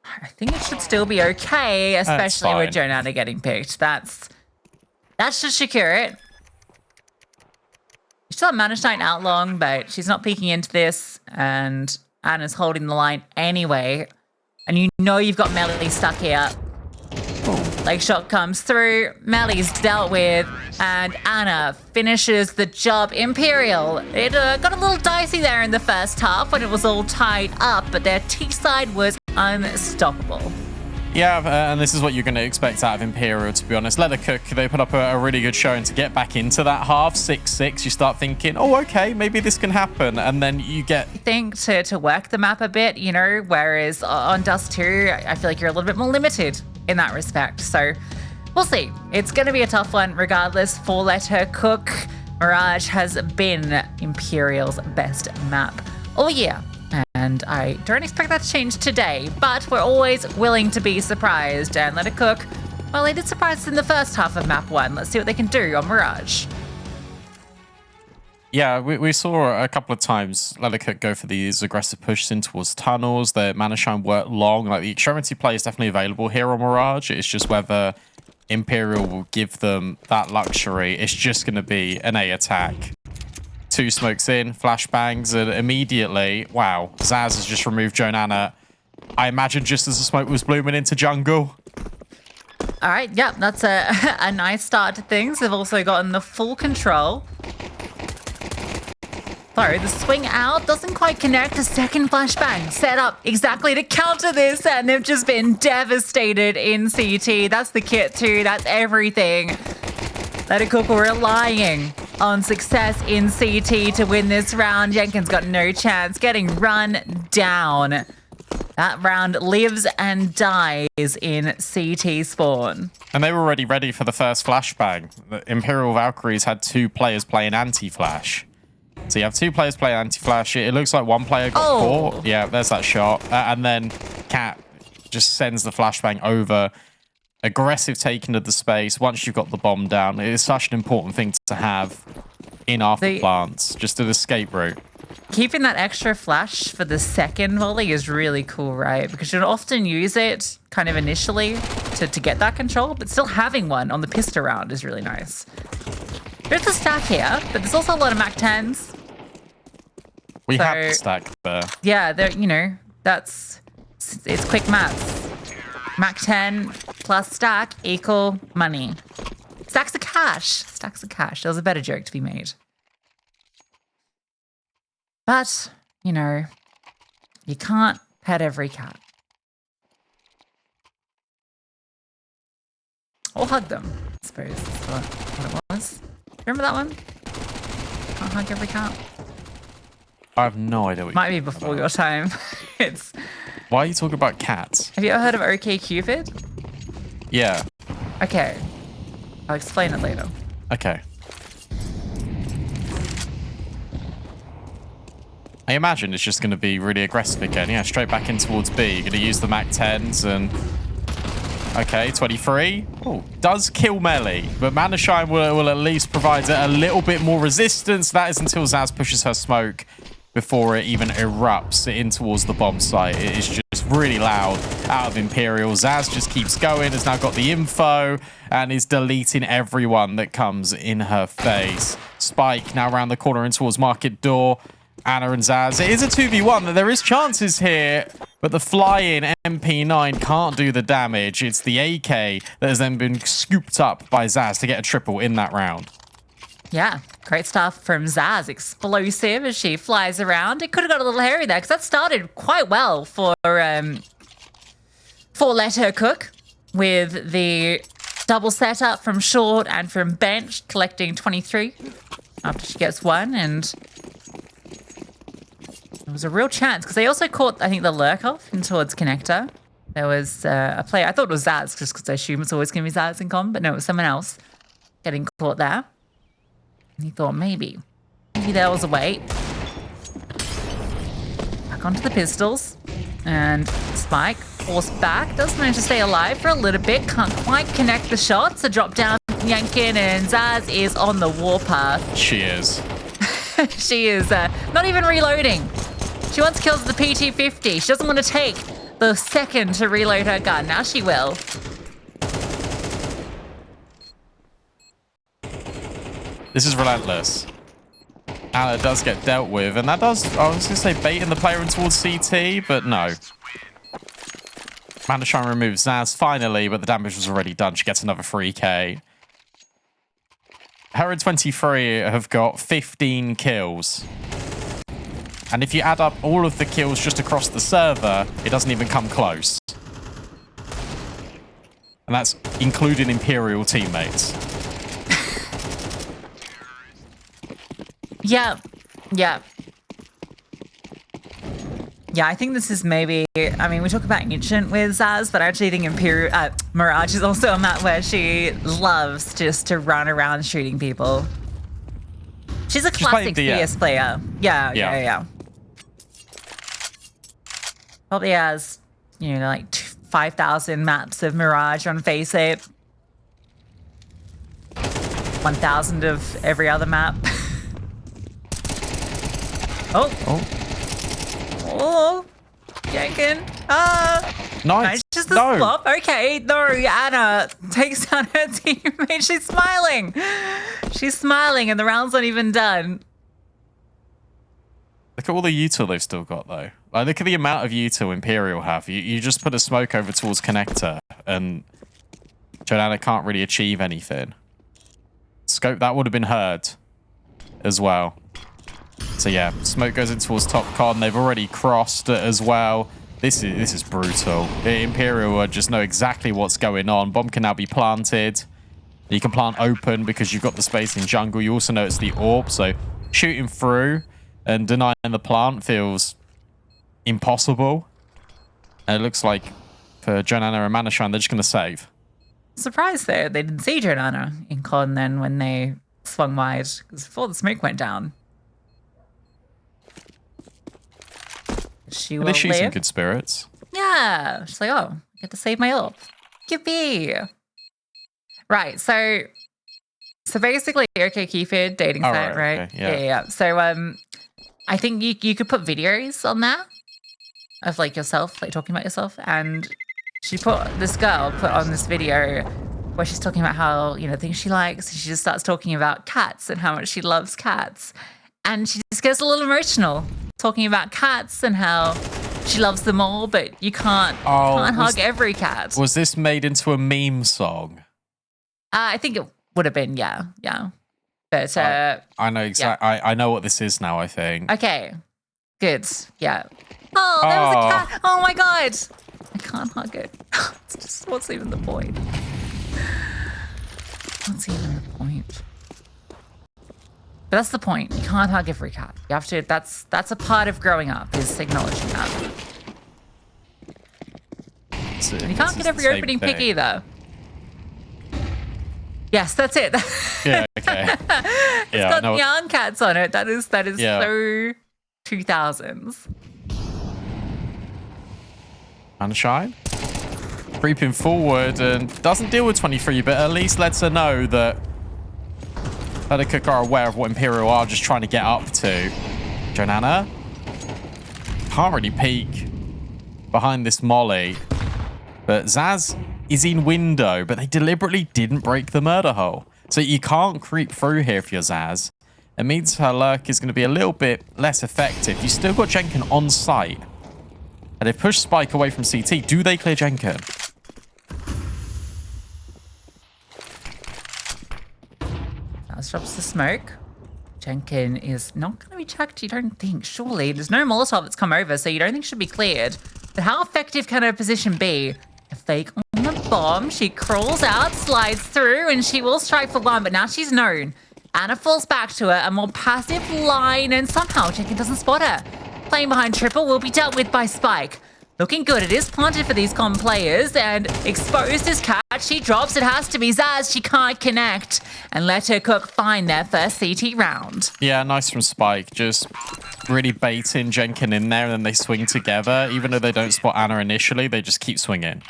I think it should still be okay, especially with Jonana getting picked. That should secure it. You still have Manishine out long, but she's not peeking into this, and Anna's holding the line anyway. And you know you've got Melly stuck here. Leg shot comes through, Melly's dealt with, and Anna finishes the job. Imperial, it got a little dicey there in the first half when it was all tied up, but their T-side was unstoppable. Yeah, and this is what you're going to expect out of Imperial, to be honest. Let her cook. They put up a really good showing to get back into that half. 6-6, you start thinking, oh, okay, maybe this can happen. And then you get... I think to work the map a bit, you know, whereas on Dust2, I feel like you're a little bit more limited in that respect. So we'll see. It's going to be a tough one regardless. For Let Her Cook, Mirage has been Imperial's best map all year. And I don't expect that to change today, but we're always willing to be surprised. And Let It Cook, well, they did surprise us in the first half of map 1. Let's see what they can do on Mirage. Yeah, we saw a couple of times Let It Cook go for these aggressive pushes in towards tunnels. The Manishine work long. Like, the extremity play is definitely available here on Mirage. It's just whether Imperial will give them that luxury. It's just going to be an A attack. 2 smokes in, flashbangs, and immediately, wow, Zaz has just removed Jonana. I imagine just as the smoke was blooming into jungle. All right, yeah, that's a nice start to things. They've also gotten the full control. So the swing out doesn't quite connect. A second flashbang set up exactly to counter this, and they've just been devastated in CT. That's the kit too. That's everything. Let It Cook were relying on success in CT to win this round. Jenkins got no chance, getting run down. That round lives and dies in CT spawn. And they were already ready for the first flashbang. The Imperial Valkyries had 2 players playing anti-flash. So you have 2 players playing anti-flash. It looks like 1 player got caught. Yeah, there's that shot. And then Cat just sends the flashbang over. Aggressive taking of the space once you've got the bomb down. It is such an important thing to have in after plants, just an escape route. Keeping that extra flash for the second volley is really cool, right? Because you'll often use it kind of initially to get that control, but still having one on the pistol round is really nice. There's a stack here, but there's also a lot of Mac 10s. We have the stack there. Yeah, you know, it's quick maths. Mac 10 plus stack equal money. Stacks of cash. Stacks of cash. There was a better joke to be made. But, you know, you can't pet every cat. Or hug them, I suppose. That's what it was. Remember that one? Can't hug every cat. I have no idea what Might be before your time. It's... Why are you talking about cats? Have you ever heard of OkCupid? Yeah. Okay. I'll explain it later. Okay. I imagine it's just going to be really aggressive again. Yeah, straight back in towards B. You're going to use the Mac 10s and... Okay, 23. Oh, does kill Melly, but Manishine will at least provide a little bit more resistance. That is until Zaz pushes her smoke before it even erupts in towards the bomb site. It is just really loud out of Imperial. Zaz just keeps going, has now got the info, and is deleting everyone that comes in her face. Spike now around the corner and towards Market Door. Anna and Zaz. It is a 2v1. There is chances here, but the fly-in MP9 can't do the damage. It's the AK that has then been scooped up by Zaz to get a triple in that round. Yeah, great stuff from Zaz. Explosive as she flies around. It could have got a little hairy there because that started quite well for Let Her Cook with the double setup from short and from bench, collecting 23 after she gets one. And it was a real chance because they also caught, I think, the lurk off in towards connector. There was a player, I thought it was Zaz, just because I assume it's always going to be Zaz in com, but no, it was someone else getting caught there. And he thought maybe there was a way. Back onto the pistols. And Spike, forced back, does manage to stay alive for a little bit, can't quite connect the shots. A drop down, Yankin, and Zaz is on the warpath. She is. She is not even reloading. She wants kills with the PT-50. She doesn't want to take the second to reload her gun. Now she will. This is relentless. Anna does get dealt with, and that does, I was going to say, bait in the player in towards CT, but no. Amanda trying to remove Zaz finally, but the damage was already done. She gets another 3k. Her and 23 have got 15 kills. And if you add up all of the kills just across the server, it doesn't even come close. And that's including Imperial teammates. Yeah. Yeah, I think this is maybe, I mean, we talk about Ancient with Zaz, but I actually think Mirage is also a map where she loves just to run around shooting people. She's a classic CS player. Yeah. Probably has, you know, like 5,000 maps of Mirage on Faceit. 1,000 of every other map. Oh, Yankin. Nice. Just the swap. Okay, no, Anna takes down her teammate. She's smiling. She's smiling, and the round's not even done. Look at all the util they've still got, though. Like, look at the amount of util Imperial have. You just put a smoke over towards connector, and Joanna can't really achieve anything. Scope, that would have been heard as well. So yeah, smoke goes in towards top con. They've already crossed it as well. This is brutal. Imperial just know exactly what's going on. Bomb can now be planted. You can plant open because you've got the space in jungle. You also know it's the orb, so shooting through and denying the plant feels impossible. And it looks like for Jonana and Manashan, they're just going to save. Surprised though, they didn't see Jonana in con then when they swung wide, because before the smoke went down. She will They shoot some live. good spirits. Yeah. She's like, oh, I get to save my orb. Yippee. Right, so basically, okay, Keyford dating site, right? Okay, Yeah. So I think you could put videos on there of like yourself, like talking about yourself, and this girl put on this video where she's talking about how, you know, things she likes. She just starts talking about cats and how much she loves cats, and she just gets a little emotional talking about cats and how she loves them all, but you can't hug every cat. Was this made into a meme song? I think it would have been, yeah. But I know exactly. Yeah. I know what this is now, I think. Okay, good. Yeah. Oh, there was a cat. Oh my god. I can't hug it. It's just, what's even the point? What's even the point? But that's the point. You can't hug every cat. You have to. That's a part of growing up, is acknowledging that. And you can't get every opening pick either. Yes, that's it. Yeah, okay. It's got young cats on it. That is so 2000s. Unshine. Creeping forward and doesn't deal with 23, but at least lets her know that the Cook are aware of what Imperial are just trying to get up to. Jonana can't really peek behind this molly, but Zaz is in window, but they deliberately didn't break the murder hole. So you can't creep through here if you're Zaz. It means her lurk is going to be a little bit less effective. You still got Jenkin on site. And they've pushed Spike away from CT. Do they clear Jenkin? That drops the smoke. Jenkin is not going to be checked, you don't think, surely. There's no Molotov that's come over, so you don't think should be cleared. But how effective can her position be A fake on the bomb. She crawls out, slides through, and she will strike for one, but now she's known. Anna falls back to her, a more passive line, and somehow Jenkins doesn't spot her. Playing behind triple will be dealt with by Spike. Looking good. It is planted for these comm players, and exposed as catch. She drops. It has to be Zaz. She can't connect, and let her cook find their first CT round. Yeah, nice from Spike. Just really baiting Jenkins in there, and then they swing together. Even though they don't spot Anna initially, they just keep swinging.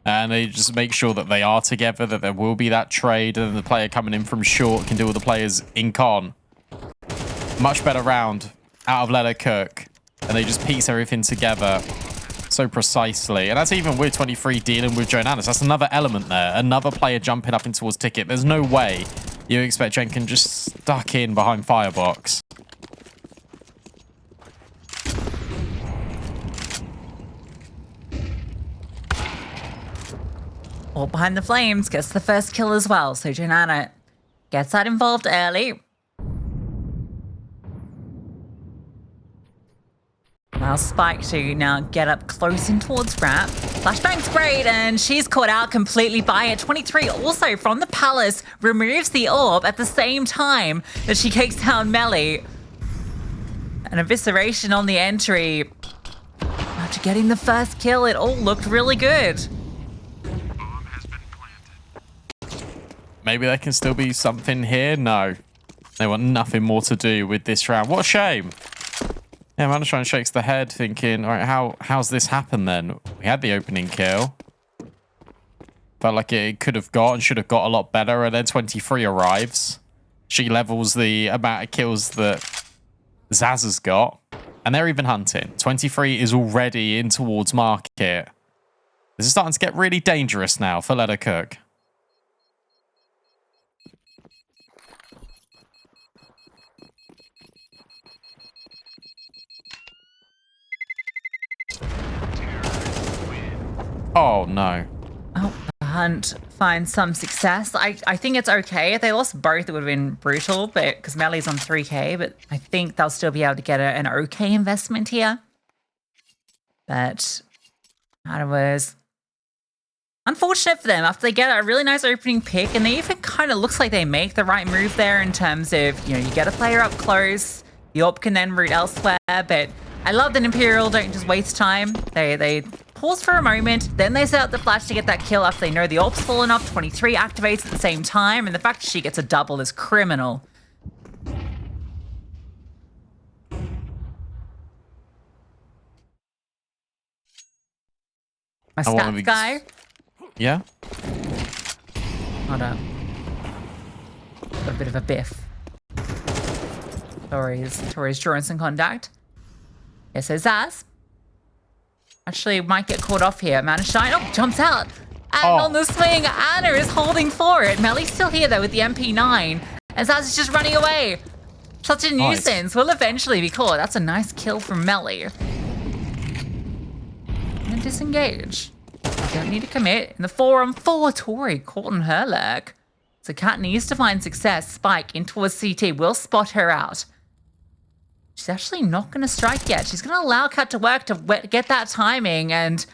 And they just make sure that they are together, that there will be that trade, and the player coming in from short can deal with the players in con. Much better round out of Let Her Cook. And they just piece everything together so precisely. And that's even with 23 dealing with Jonanas. That's another element there. Another player jumping up in towards Ticket. There's no way you expect Jenkins just stuck in behind Firebox. All behind the flames gets the first kill as well. So Jonana gets that involved early. Now Spike to now get up close in towards Grab. Flashbang's great, and she's caught out completely by it. 23 also from the Palace removes the orb at the same time that she kicks down Melly. An evisceration on the entry. After getting the first kill, it all looked really good. Maybe there can still be something here. No. They want nothing more to do with this round. What a shame. Yeah, Manashine shakes the head thinking, all right, how's this happened then? We had the opening kill. Felt like it could have got and should have got a lot better. And then 23 arrives. She levels the amount of kills that Zaz has got. And they're even hunting. 23 is already in towards market. This is starting to get really dangerous now for Let Her Cook. Oh, no. Oh, the hunt finds some success. I think it's okay. If they lost both, it would have been brutal, but because Melly's on 3k, but I think they'll still be able to get an okay investment here. But that was unfortunate for them after they get a really nice opening pick, and they even kind of looks like they make the right move there in terms of, you get a player up close, the orb can then route elsewhere, but I love that Imperial don't just waste time. They pause for a moment, then they set up the flash to get that kill after they know the orb's fallen off. 23 activates at the same time, and the fact that she gets a double is criminal. My stats guy. Yeah? Hold up. Got a bit of a biff. Tori's drawing some contact. Yeah, so Zaz actually might get caught off here. Manashine, jumps out. And on the swing, Anna is holding for it. Melly's still here, though, with the MP9. And Zaz is just running away. Such a nuisance. Will eventually be caught. That's a nice kill from Melly. And disengage. Don't need to commit. In the 4-on-4, Tori caught on her lurk. So Kat needs to find success. Spike in towards CT will spot her out. She's actually not going to strike yet. She's going to allow Kat to work to get that timing, and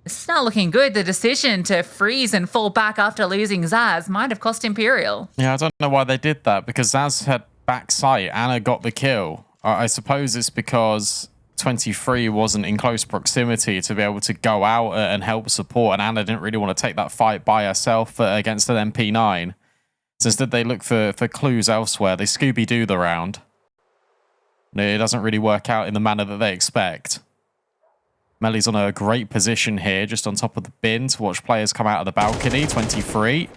this is not looking good. The decision to freeze and fall back after losing Zaz might have cost Imperial. Yeah, I don't know why they did that, because Zaz had back sight. Anna got the kill. I suppose it's because 23 wasn't in close proximity to be able to go out and help support, and Anna didn't really want to take that fight by herself against an MP9. So instead they look for clues elsewhere. They Scooby-Doo the round. It doesn't really work out in the manner that they expect. Melly's on a great position here, just on top of the bin to watch players come out of the balcony. 23.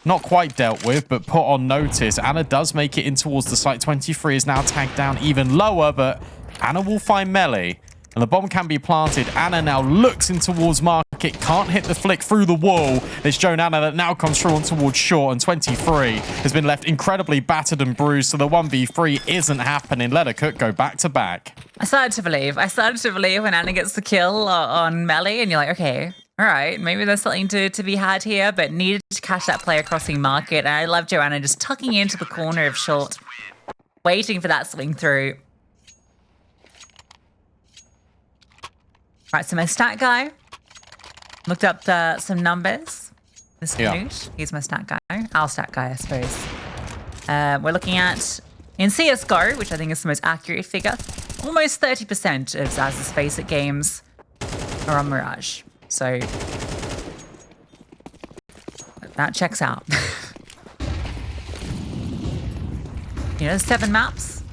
Not quite dealt with, but put on notice. Anna does make it in towards the site. 23 is now tagged down even lower, but Anna will find Melly. And the bomb can be planted. Anna now looks in towards market. Can't hit the flick through the wall. It's Joan Anna that now comes through on towards short. And 23 has been left incredibly battered and bruised. So the 1v3 isn't happening. Let Her Cook go back to back. I started to believe when Anna gets the kill on Melly. And you're like, okay, all right, maybe there's something to be had here. But needed to catch that player crossing market. And I love Joanna just tucking into the corner of short. Waiting for that swing through. Right, so my stat guy Looked up some numbers. This Yeah. Canute, he's my stat guy. Our stat guy, I suppose. We're looking at, in CSGO, which I think is the most accurate figure, almost 30% of Zaz's FACEIT games are on Mirage. So that checks out. You know, 7 maps.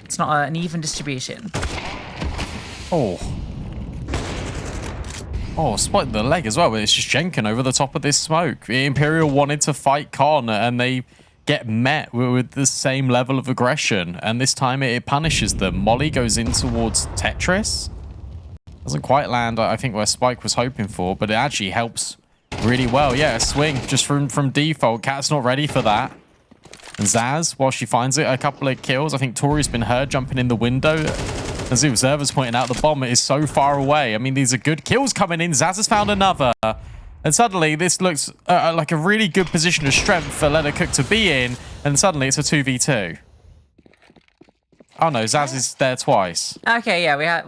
It's not an even distribution. Oh, spiked the leg as well. It's just Jenkin over the top of this smoke. The Imperial wanted to fight Con, and they get met with the same level of aggression. And this time it punishes them. Molly goes in towards Tetris. Doesn't quite land, I think, where Spike was hoping for, but it actually helps really well. Yeah, a swing just from default. Cat's not ready for that. And Zaz, while she finds it, a couple of kills. I think Tori's been heard jumping in the window. As the observer's pointing out, the bomb is so far away. I mean, these are good kills coming in. Zaz has found another. And suddenly, this looks like a really good position of strength for Leonard Cook to be in. And suddenly, it's a 2v2. Oh, no, Zaz is there twice. Okay, yeah,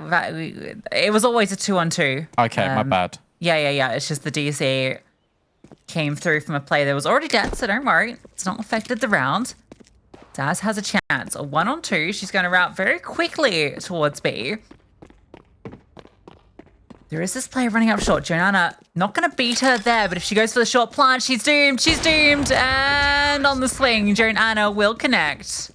it was always a 2-on-2. Okay, my bad. Yeah. It's just the DC came through from a play that was already dead, so don't worry. It's not affected the round. Zaz has a chance. A 1-on-2. She's going to route very quickly towards B. There is this player running up short. Joanna not going to beat her there, but if she goes for the short plant, she's doomed. She's doomed. And on the swing, Joanna will connect.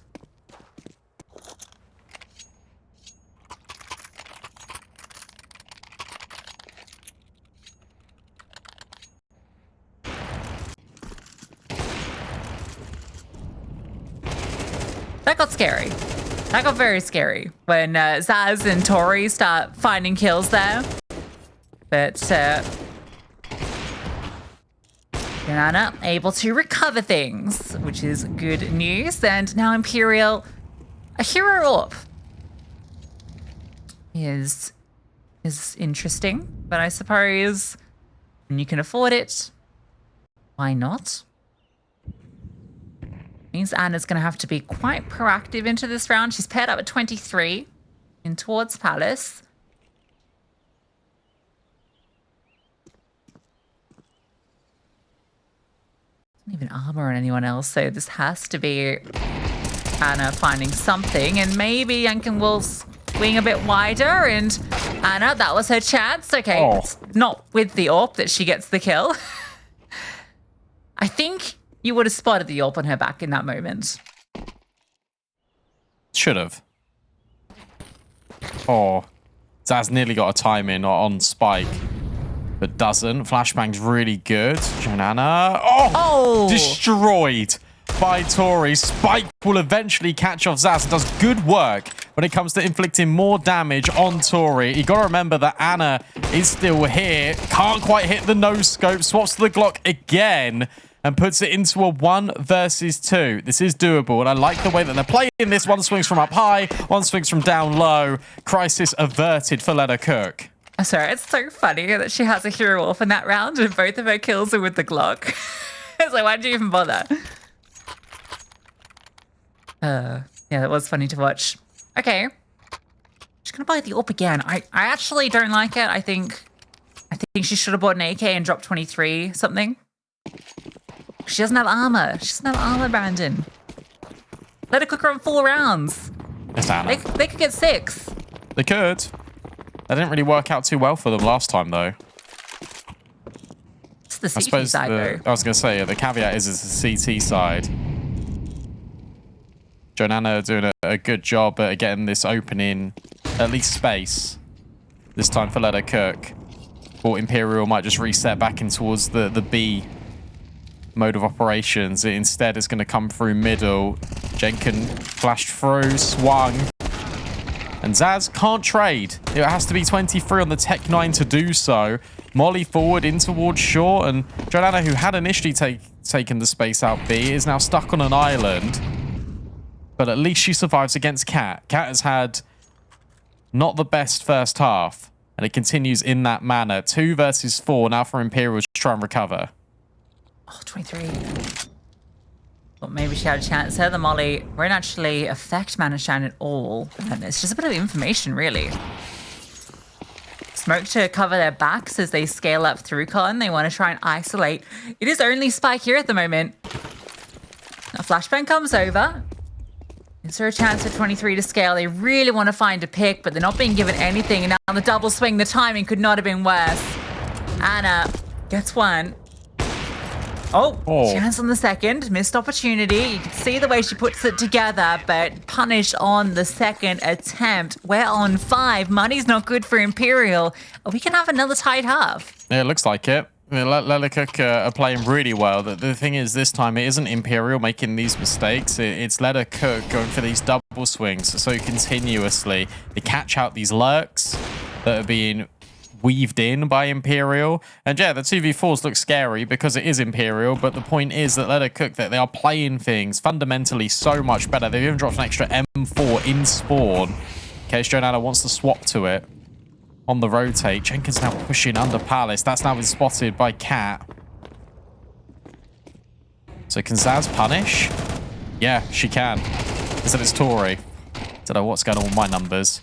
That got scary. That got very scary when Zaz and Tori start finding kills there. But Joanna able to recover things, which is good news. And now Imperial, a hero up is interesting, but I suppose when you can afford it, why not? Means Anna's going to have to be quite proactive into this round. She's paired up at 23 in towards Palace. Not even armor on anyone else, so this has to be Anna finding something, and maybe Yankin will swing a bit wider, and Anna, that was her chance. Okay, it's not with the AWP that she gets the kill. I think you would have spotted the AWP on her back in that moment. Should have. Oh, Zaz nearly got a time in on Spike, but doesn't. Flashbang's really good. Joanna. Oh! Destroyed by Tori. Spike will eventually catch off Zaz and does good work when it comes to inflicting more damage on Tori. You got to remember that Anna is still here. Can't quite hit the no-scope. Swaps to the Glock again and puts it into a 1 versus 2. This is doable, and I like the way that they're playing this. One swings from up high, one swings from down low. Crisis averted for Lena Cook. Sorry, it's so funny that she has a hero off in that round, and both of her kills are with the Glock. It's like, why did you even bother? Yeah, that was funny to watch. Okay. She's going to buy the AWP again. I actually don't like it. I think she should have bought an AK and dropped 23 something. She doesn't have armor. She doesn't have armor, Brandon. Let her cook her on 4 rounds. It's Anna. They could get 6. They could. That didn't really work out too well for them last time, though. It's the CT side, though. I was going to say, the caveat is it's the CT side. Joanna doing a good job at getting this opening, at least space. This time for Lena Cook. Or Imperial might just reset back in towards the B mode of operations. Instead, it's going to come through middle. Jenkin flashed through, swung. And Zaz can't trade. It has to be 23 on the Tech 9 to do so. Molly forward in towards short. And Joanna, who had initially taken the space out B, is now stuck on an island. But at least she survives against Cat. Cat has had not the best first half. And it continues in that manner. 2 versus 4 now for Imperial to try and recover. Oh, 23. Thought maybe she had a chance there. The Molly won't actually affect Manashan at all. And it's just a bit of information, really. smoke to cover their backs as they scale up through con. They want to try and isolate. It is only Spike here at the moment. Now Flashbang comes over. Is there a chance for 23 to scale? They really want to find a pick, but they're not being given anything. And now on the double swing, the timing could not have been worse. Anna gets one. Oh, chance on the second. Missed opportunity. You can see the way she puts it together, but punished on the second attempt. We're on 5. Money's not good for Imperial. We can have another tight half. Yeah, it looks like it. Leathercook are playing really well. The thing is, this time it isn't Imperial making these mistakes. It's Leathercook going for these double swings so continuously. They catch out these lurks that are being weaved in by Imperial. And yeah, the 2v4s look scary because it is Imperial, but the point is that Leathercook, that they are playing things fundamentally so much better. They've even dropped an extra M4 in spawn in case Jonana wants to swap to it. On the rotate, Jenkins now pushing under Palace. That's now been spotted by Cat. So can Zaz punish? Yeah, she can. Instead it's Tori. Don't know what's going on with my numbers.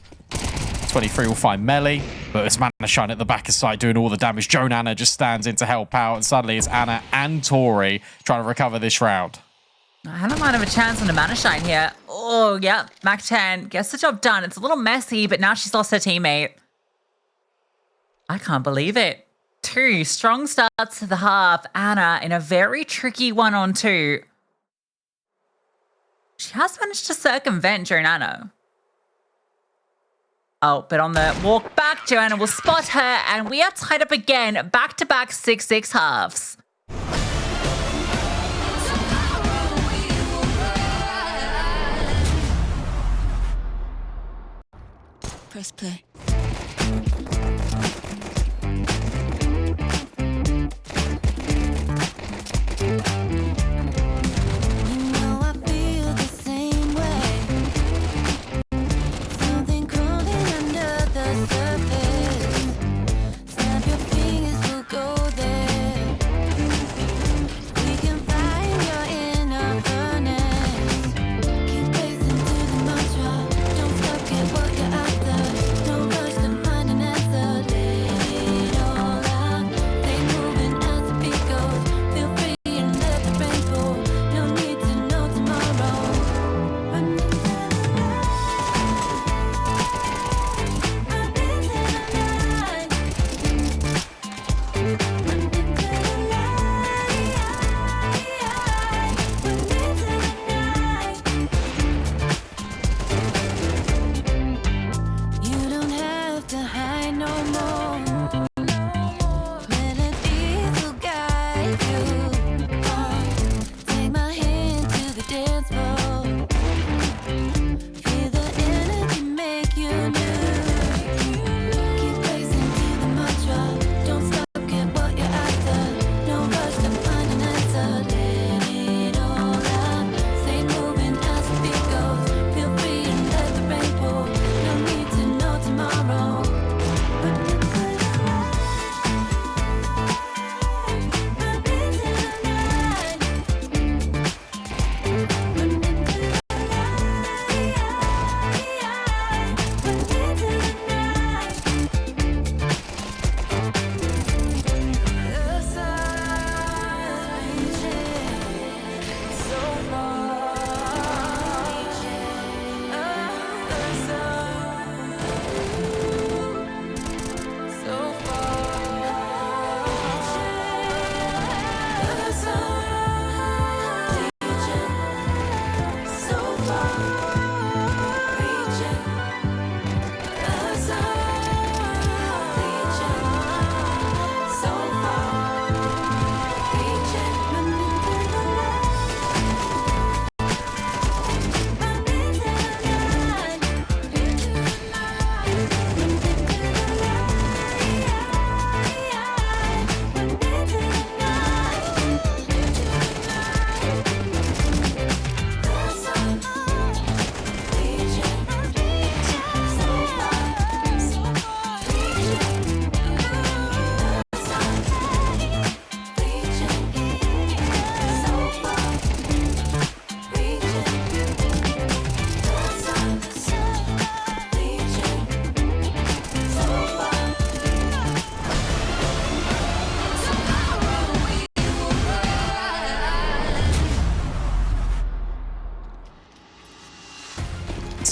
23 will find melee, but it's Mana Shine at the back of side doing all the damage. Jonana just stands in to help out, and suddenly it's Anna and Tori trying to recover this round. Hannah might have a chance on a Mana Shine here. Oh, yeah, Mac 10 gets the job done. It's a little messy, but now she's lost her teammate. I can't believe it. 2 strong starts to the half. Anna in a very tricky 1-on-2. She has managed to circumvent Jonana. Oh, but on the walk back, Joanna will spot her, and we are tied up again. Back-to-back 6-6 halves. Press play. Don't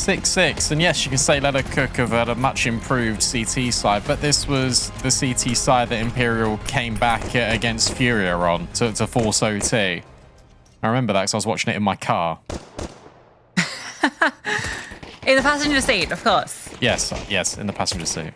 6-6. And yes, you can say Let Her Cook have had a much improved CT side, but this was the CT side that Imperial came back against Furia on to force OT. I remember that because I was watching it in my car. In the passenger seat, of course. Yes, in the passenger seat.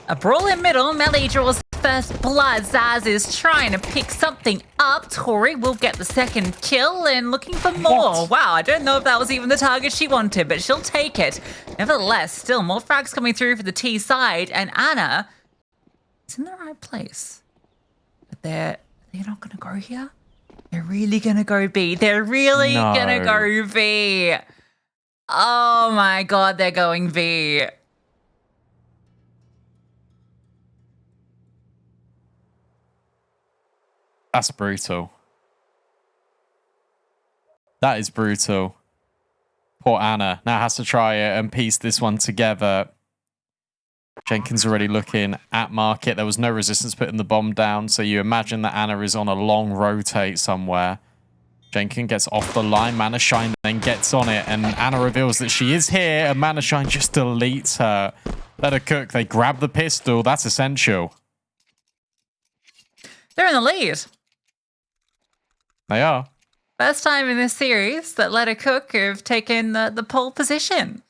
A brawl in middle. Melly draws first blood. Zaz is trying to pick something up. Tori will get the second kill and looking for more. What? Wow, I don't know if that was even the target she wanted, but she'll take it. Nevertheless, still more frags coming through for the T side, and Anna is in the right place. But they're not going to go here. They're really going to go B. They're really going to go B. Oh my God, they're going B. That's brutal. That is brutal. Poor Anna now has to try and piece this one together. Jenkins already looking at market. There was no resistance putting the bomb down, so you imagine that Anna is on a long rotate somewhere. Jenkins gets off the line. Manashine then gets on it, and Anna reveals that she is here, and Manashine just deletes her. Let Her Cook. They grab the pistol. That's essential. They're in the lead. They are. First time in this series that Let Her Cook have taken the pole position.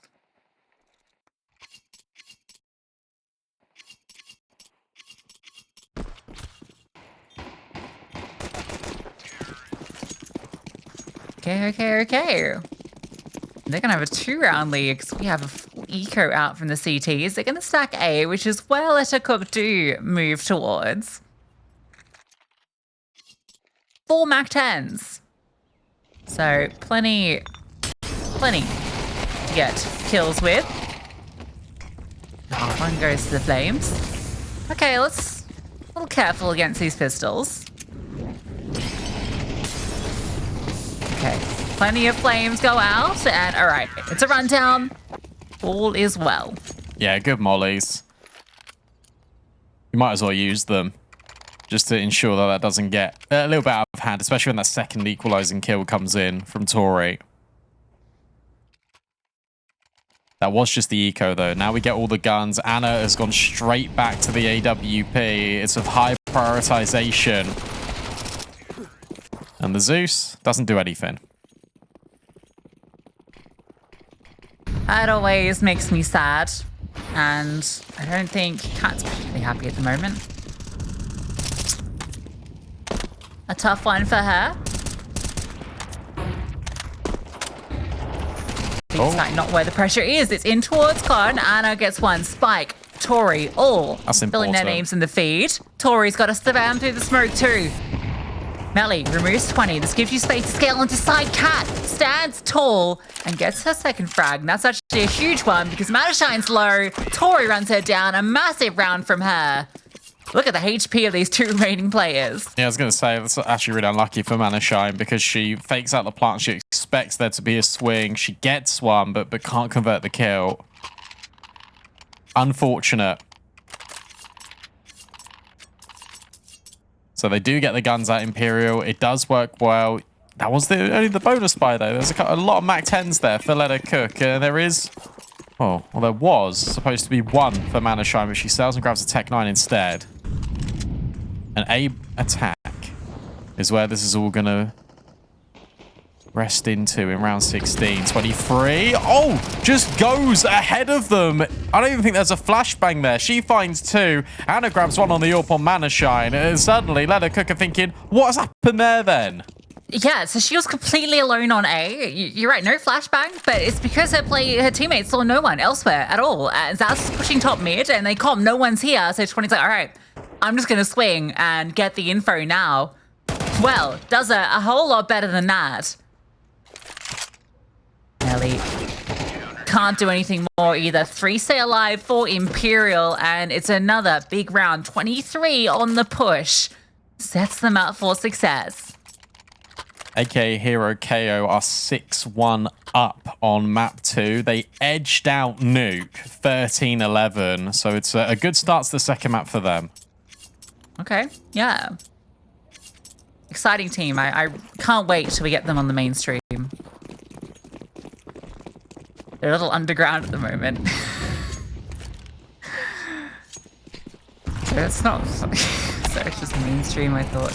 Okay. They're going to have a 2-round lead because we have a full eco out from the CTs. They're going to stack A, which is where Let Her Cook do move towards. 4 Mac 10s. So plenty to get kills with. One goes to the flames. Okay, let's be a little careful against these pistols. Okay, plenty of flames go out, and all right, it's a rundown. All is well. Yeah, good mollies. You might as well use them just to ensure that that doesn't get a little bit out of hand, especially when that second equalizing kill comes in from Tori. That was just the eco, though. Now we get all the guns. Anna has gone straight back to the AWP. It's of high prioritization. And the Zeus doesn't do anything. That always makes me sad. And I don't think Kat's particularly happy at the moment. A tough one for her. It's like not where the pressure is. It's in towards Con. Anna gets one. Spike, Tori, all filling their names in the feed. Tori's got to spam through the smoke too. Melly removes 20. This gives you space to scale into side. Cat stands tall and gets her second frag. And that's actually a huge one because Manashine's low. Tori runs her down. A massive round from her. Look at the HP of these 2 remaining players. Yeah, I was going to say, that's actually really unlucky for Manashine because she fakes out the plant. She expects there to be a swing. She gets one, but can't convert the kill. Unfortunate. So they do get the guns at Imperial. It does work well. That was only the bonus buy, though. There's a lot of Mac 10s there for Let Her Cook. There is... Oh, well, there was supposed to be one for Manashine, but she sells and grabs a Tech 9 instead. An A attack is where this is all going to rest into in round 16. 23. Oh, just goes ahead of them. I don't even think there's a flashbang there. She finds 2. Anna grabs one on the AWP on Manashine. And suddenly, Let Her Cook are thinking, what's happened there then? Yeah, so she was completely alone on A. You're right, no flashbang, but it's because her teammates saw no one elsewhere at all. Zaz is pushing top mid, and they comp, no one's here. So 20's like, all right, I'm just going to swing and get the info now. Well, does a whole lot better than that. Ellie can't do anything more either. 3 stay alive for Imperial, and it's another big round. 23 on the push. Sets them up for success. AK Hero KO are 6-1 up on map 2. They edged out Nuke 13-11. So it's a good start to the second map for them. Okay, yeah. Exciting team. I can't wait till we get them on the mainstream. They're a little underground at the moment. So it's not... so it's just mainstream, I thought.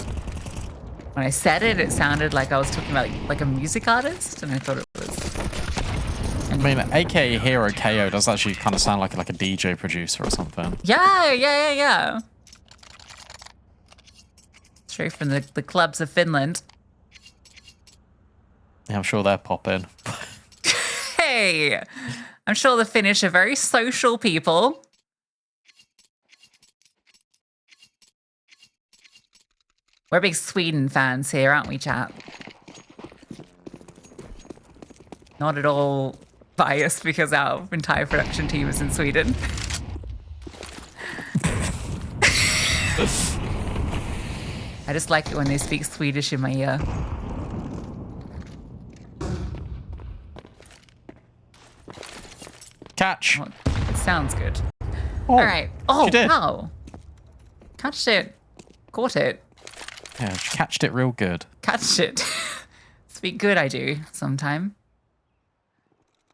When I said it, it sounded like I was talking about like a music artist, and I thought it was... I mean, aka Hero KO does actually kind of sound like a DJ producer or something. Yeah. Straight from the clubs of Finland. Yeah, I'm sure they're popping. Hey, I'm sure the Finnish are very social people. We're big Sweden fans here, aren't we, chat? Not at all biased because our entire production team is in Sweden. I just like it when they speak Swedish in my ear. Catch. Oh, it sounds good. Oh, all right. Oh, she did. wow. Catched it. Caught it. Yeah, she catched it real good. Catched it. Speak good, I do, sometime.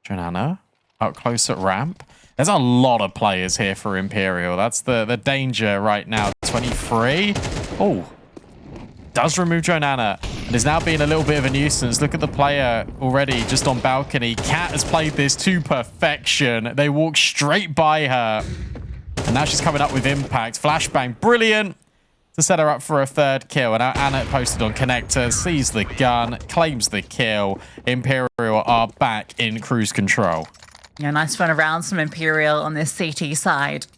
Jonana, up close at ramp. There's a lot of players here for Imperial. That's the danger right now. 23. Oh. Does remove Jonana and is now being a little bit of a nuisance. Look at the player already just on balcony. Cat has played this to perfection. They walk straight by her. And now she's coming up with impact. Flashbang, brilliant to set her up for a third kill. And now Anna posted on connector, sees the gun, claims the kill. Imperial are back in cruise control. Yeah, nice run around some Imperial on this CT side.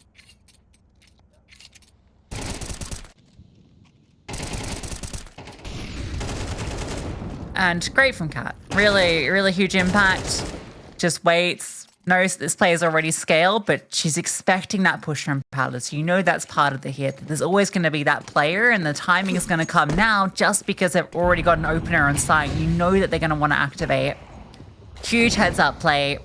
And great from Cat. Really, really huge impact. Just waits. Knows that this play is already scaled, but she's expecting that push from Palace. You know that's part of the hit. There's always going to be that player, and the timing is going to come now just because they've already got an opener on site. You know that they're going to want to activate. Huge heads-up play.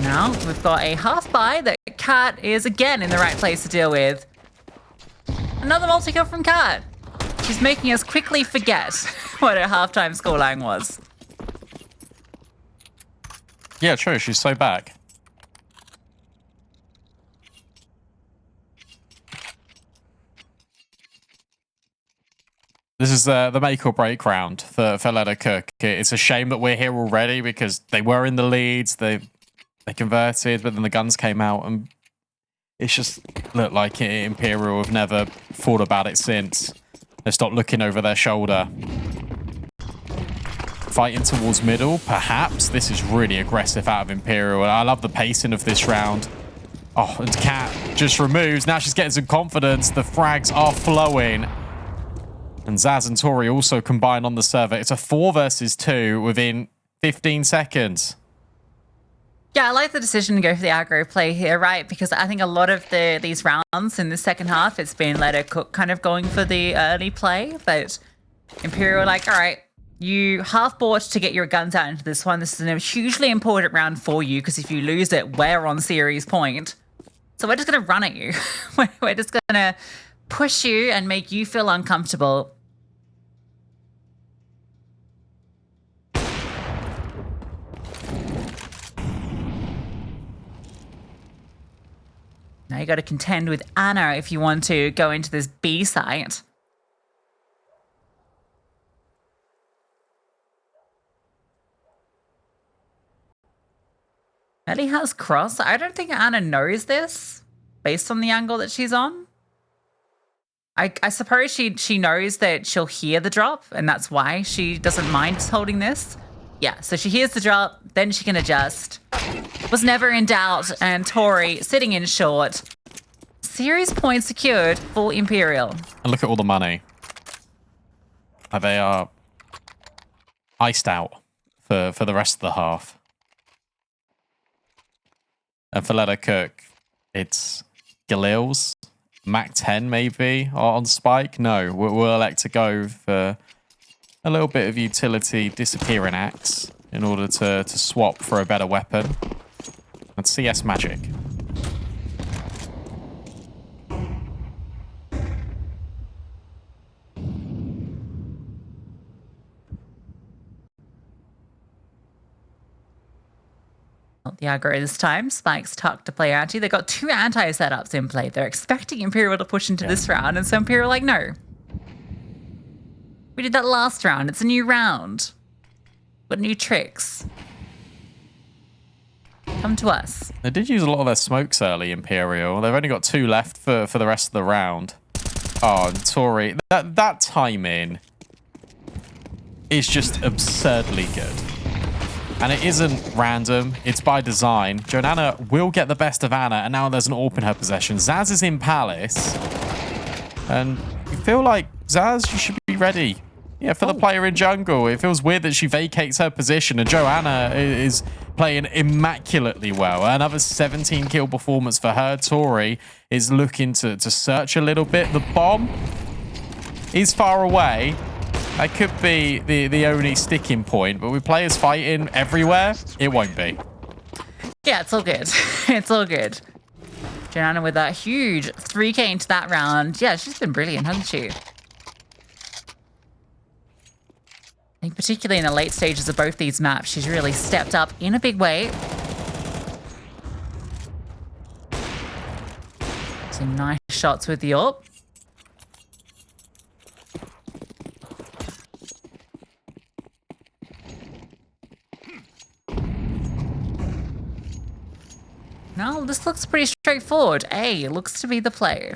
Now we've got a half buy that Cat is again in the right place to deal with. Another multi-kill from Cat. She's making us quickly forget what her halftime scoreline was. Yeah, true. She's so back. This is the make or break round for Leda Cook. It's a shame that we're here already because they were in the leads. They converted, but then the guns came out, and it's just looked like Imperial have never thought about it since. They stopped looking over their shoulder. Fighting towards middle, perhaps. This is really aggressive out of Imperial, and I love the pacing of this round. Oh, and Cat just removes. Now she's getting some confidence. The frags are flowing. And Zaz and Tori also combine on the server. It's a 4 versus 2 within 15 seconds. Yeah, I like the decision to go for the aggro play here, right? Because I think a lot of these rounds in the second half, it's been Leda Cook kind of going for the early play. But Imperial like, all right, you half bought to get your guns out into this one. This is a hugely important round for you because if you lose it, we're on series point. So we're just going to run at you. We're just going to push you and make you feel uncomfortable. Now you got to contend with Anna if you want to go into this B site. Ellie has cross. I don't think Anna knows this based on the angle that she's on. I suppose she knows that she'll hear the drop and that's why she doesn't mind holding this. Yeah, so she hears the drop, then she can adjust. Was never in doubt, and Tori sitting in short. Series points secured for Imperial. And look at all the money. They are iced out for the rest of the half. And for Leda Cook, it's Galil's, Mac 10 maybe on Spike. No, we'll elect to go for a little bit of utility disappearing axe in order to swap for a better weapon. And CS Magic. Not the aggro this time. Spike's tucked to play anti. They've got 2 anti setups in play. They're expecting Imperial to push into this round, and so Imperial like, no. We did that last round. It's a new round. Got new tricks. Come to us. They did use a lot of their smokes early, Imperial. They've only got 2 left for the rest of the round. Oh, and Tori, that timing is just absurdly good. And it isn't random. It's by design. Jonana will get the best of Anna, and now there's an AWP in her possession. Zaz is in Palace. And you feel like, Zaz, you should be ready. Yeah, for the player in jungle. It feels weird that she vacates her position, and Joanna is playing immaculately well. Another 17 kill performance for her. Tori is looking to search a little bit. The bomb is far away. That could be the only sticking point, but with players fighting everywhere, it won't be. Yeah, it's all good. It's all good. Joanna with that huge 3K into that round. Yeah, she's been brilliant, hasn't she? I think particularly in the late stages of both these maps, she's really stepped up in a big way. Some nice shots with the AWP. No, this looks pretty straightforward. A looks to be the play.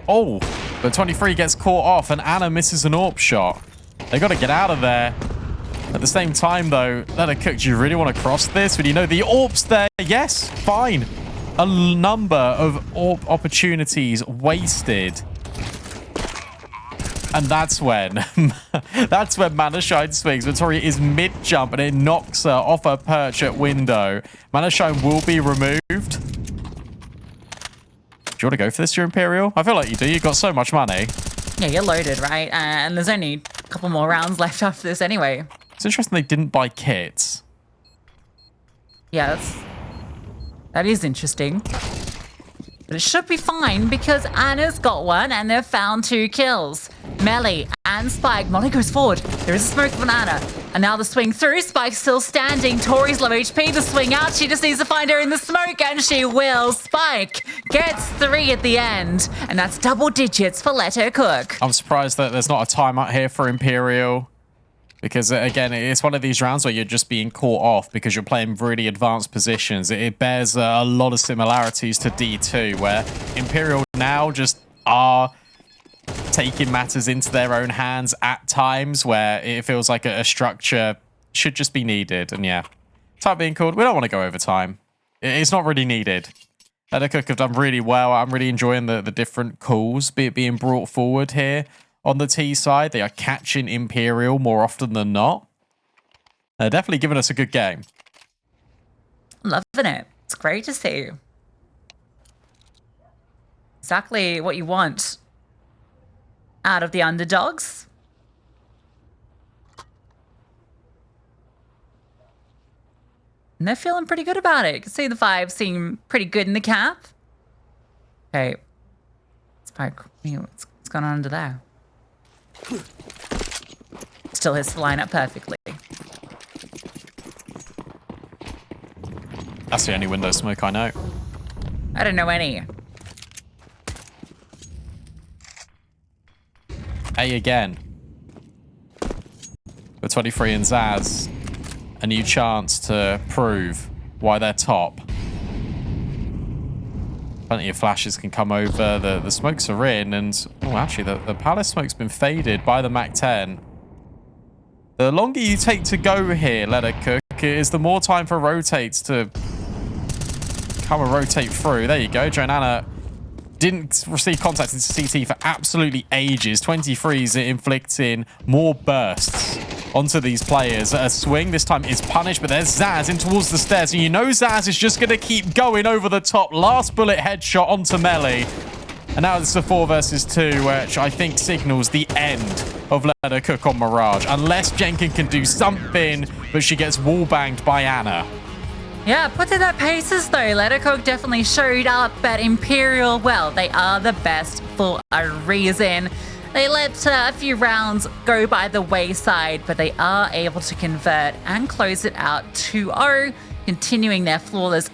Oh, but 23 gets caught off and Anna misses an AWP shot. They got to get out of there. At the same time, though, Let Her Cook, do you really want to cross this? When you know the AWP's there? Yes, fine. A number of AWP opportunities wasted. And that's when Manashine swings. Victoria is mid-jump and it knocks her off her perch at window. Manashine will be removed. Do you want to go for this, your Imperial? I feel like you do. You've got so much money. Yeah, you're loaded, right? And there's only a couple more rounds left after this anyway. It's interesting they didn't buy kits. Yeah, that is interesting. But it should be fine because Anna's got one and they've found 2 kills. Melly and Spike. Molly goes forward. There is a smoke from Anna. And now the swing through. Spike's still standing. Tori's low HP. The swing out. She just needs to find her in the smoke and she will. Spike gets 3 at the end. And that's double digits for Let Her Cook. I'm surprised that there's not a timeout here for Imperial. Because, again, it's one of these rounds where you're just being caught off because you're playing really advanced positions. It bears a lot of similarities to D2, where Imperial now just are taking matters into their own hands at times where it feels like a structure should just be needed. And, yeah, time being called. We don't want to go over time. It's not really needed. Let Her Cook have done really well. I'm really enjoying the different calls being brought forward here. On the T side, they are catching Imperial more often than not. They're definitely giving us a good game. Loving it. It's great to see. Exactly what you want out of the underdogs. And they're feeling pretty good about it. You can see the vibes seem pretty good in the cap. Okay. Spike, what's going on under there? Still hits the line up perfectly. That's the only window smoke I know. I don't know any. A again. With 23 and Zaz. A new chance to prove why they're top. Plenty of flashes can come over. The smokes are in. And, oh, actually, the Palace smoke's been faded by the MAC-10. The longer you take to go here, Let Her Cook, is the more time for rotates to come and rotate through. There you go. Joanna didn't receive contact into CT for absolutely ages. 23's inflicting more bursts onto these players. A swing this time is punished, but there's Zaz in towards the stairs. And you know Zaz is just going to keep going over the top. Last bullet headshot onto Melly. And now it's a 4 versus 2, which I think signals the end of Let Her Cook on Mirage. Unless Jenkins can do something, but she gets wall-banged by Anna. Yeah, put to their paces though. Let Her Cook definitely showed up, but Imperial, well, they are the best for a reason. They let a few rounds go by the wayside, but they are able to convert and close it out 2-0, continuing their flawless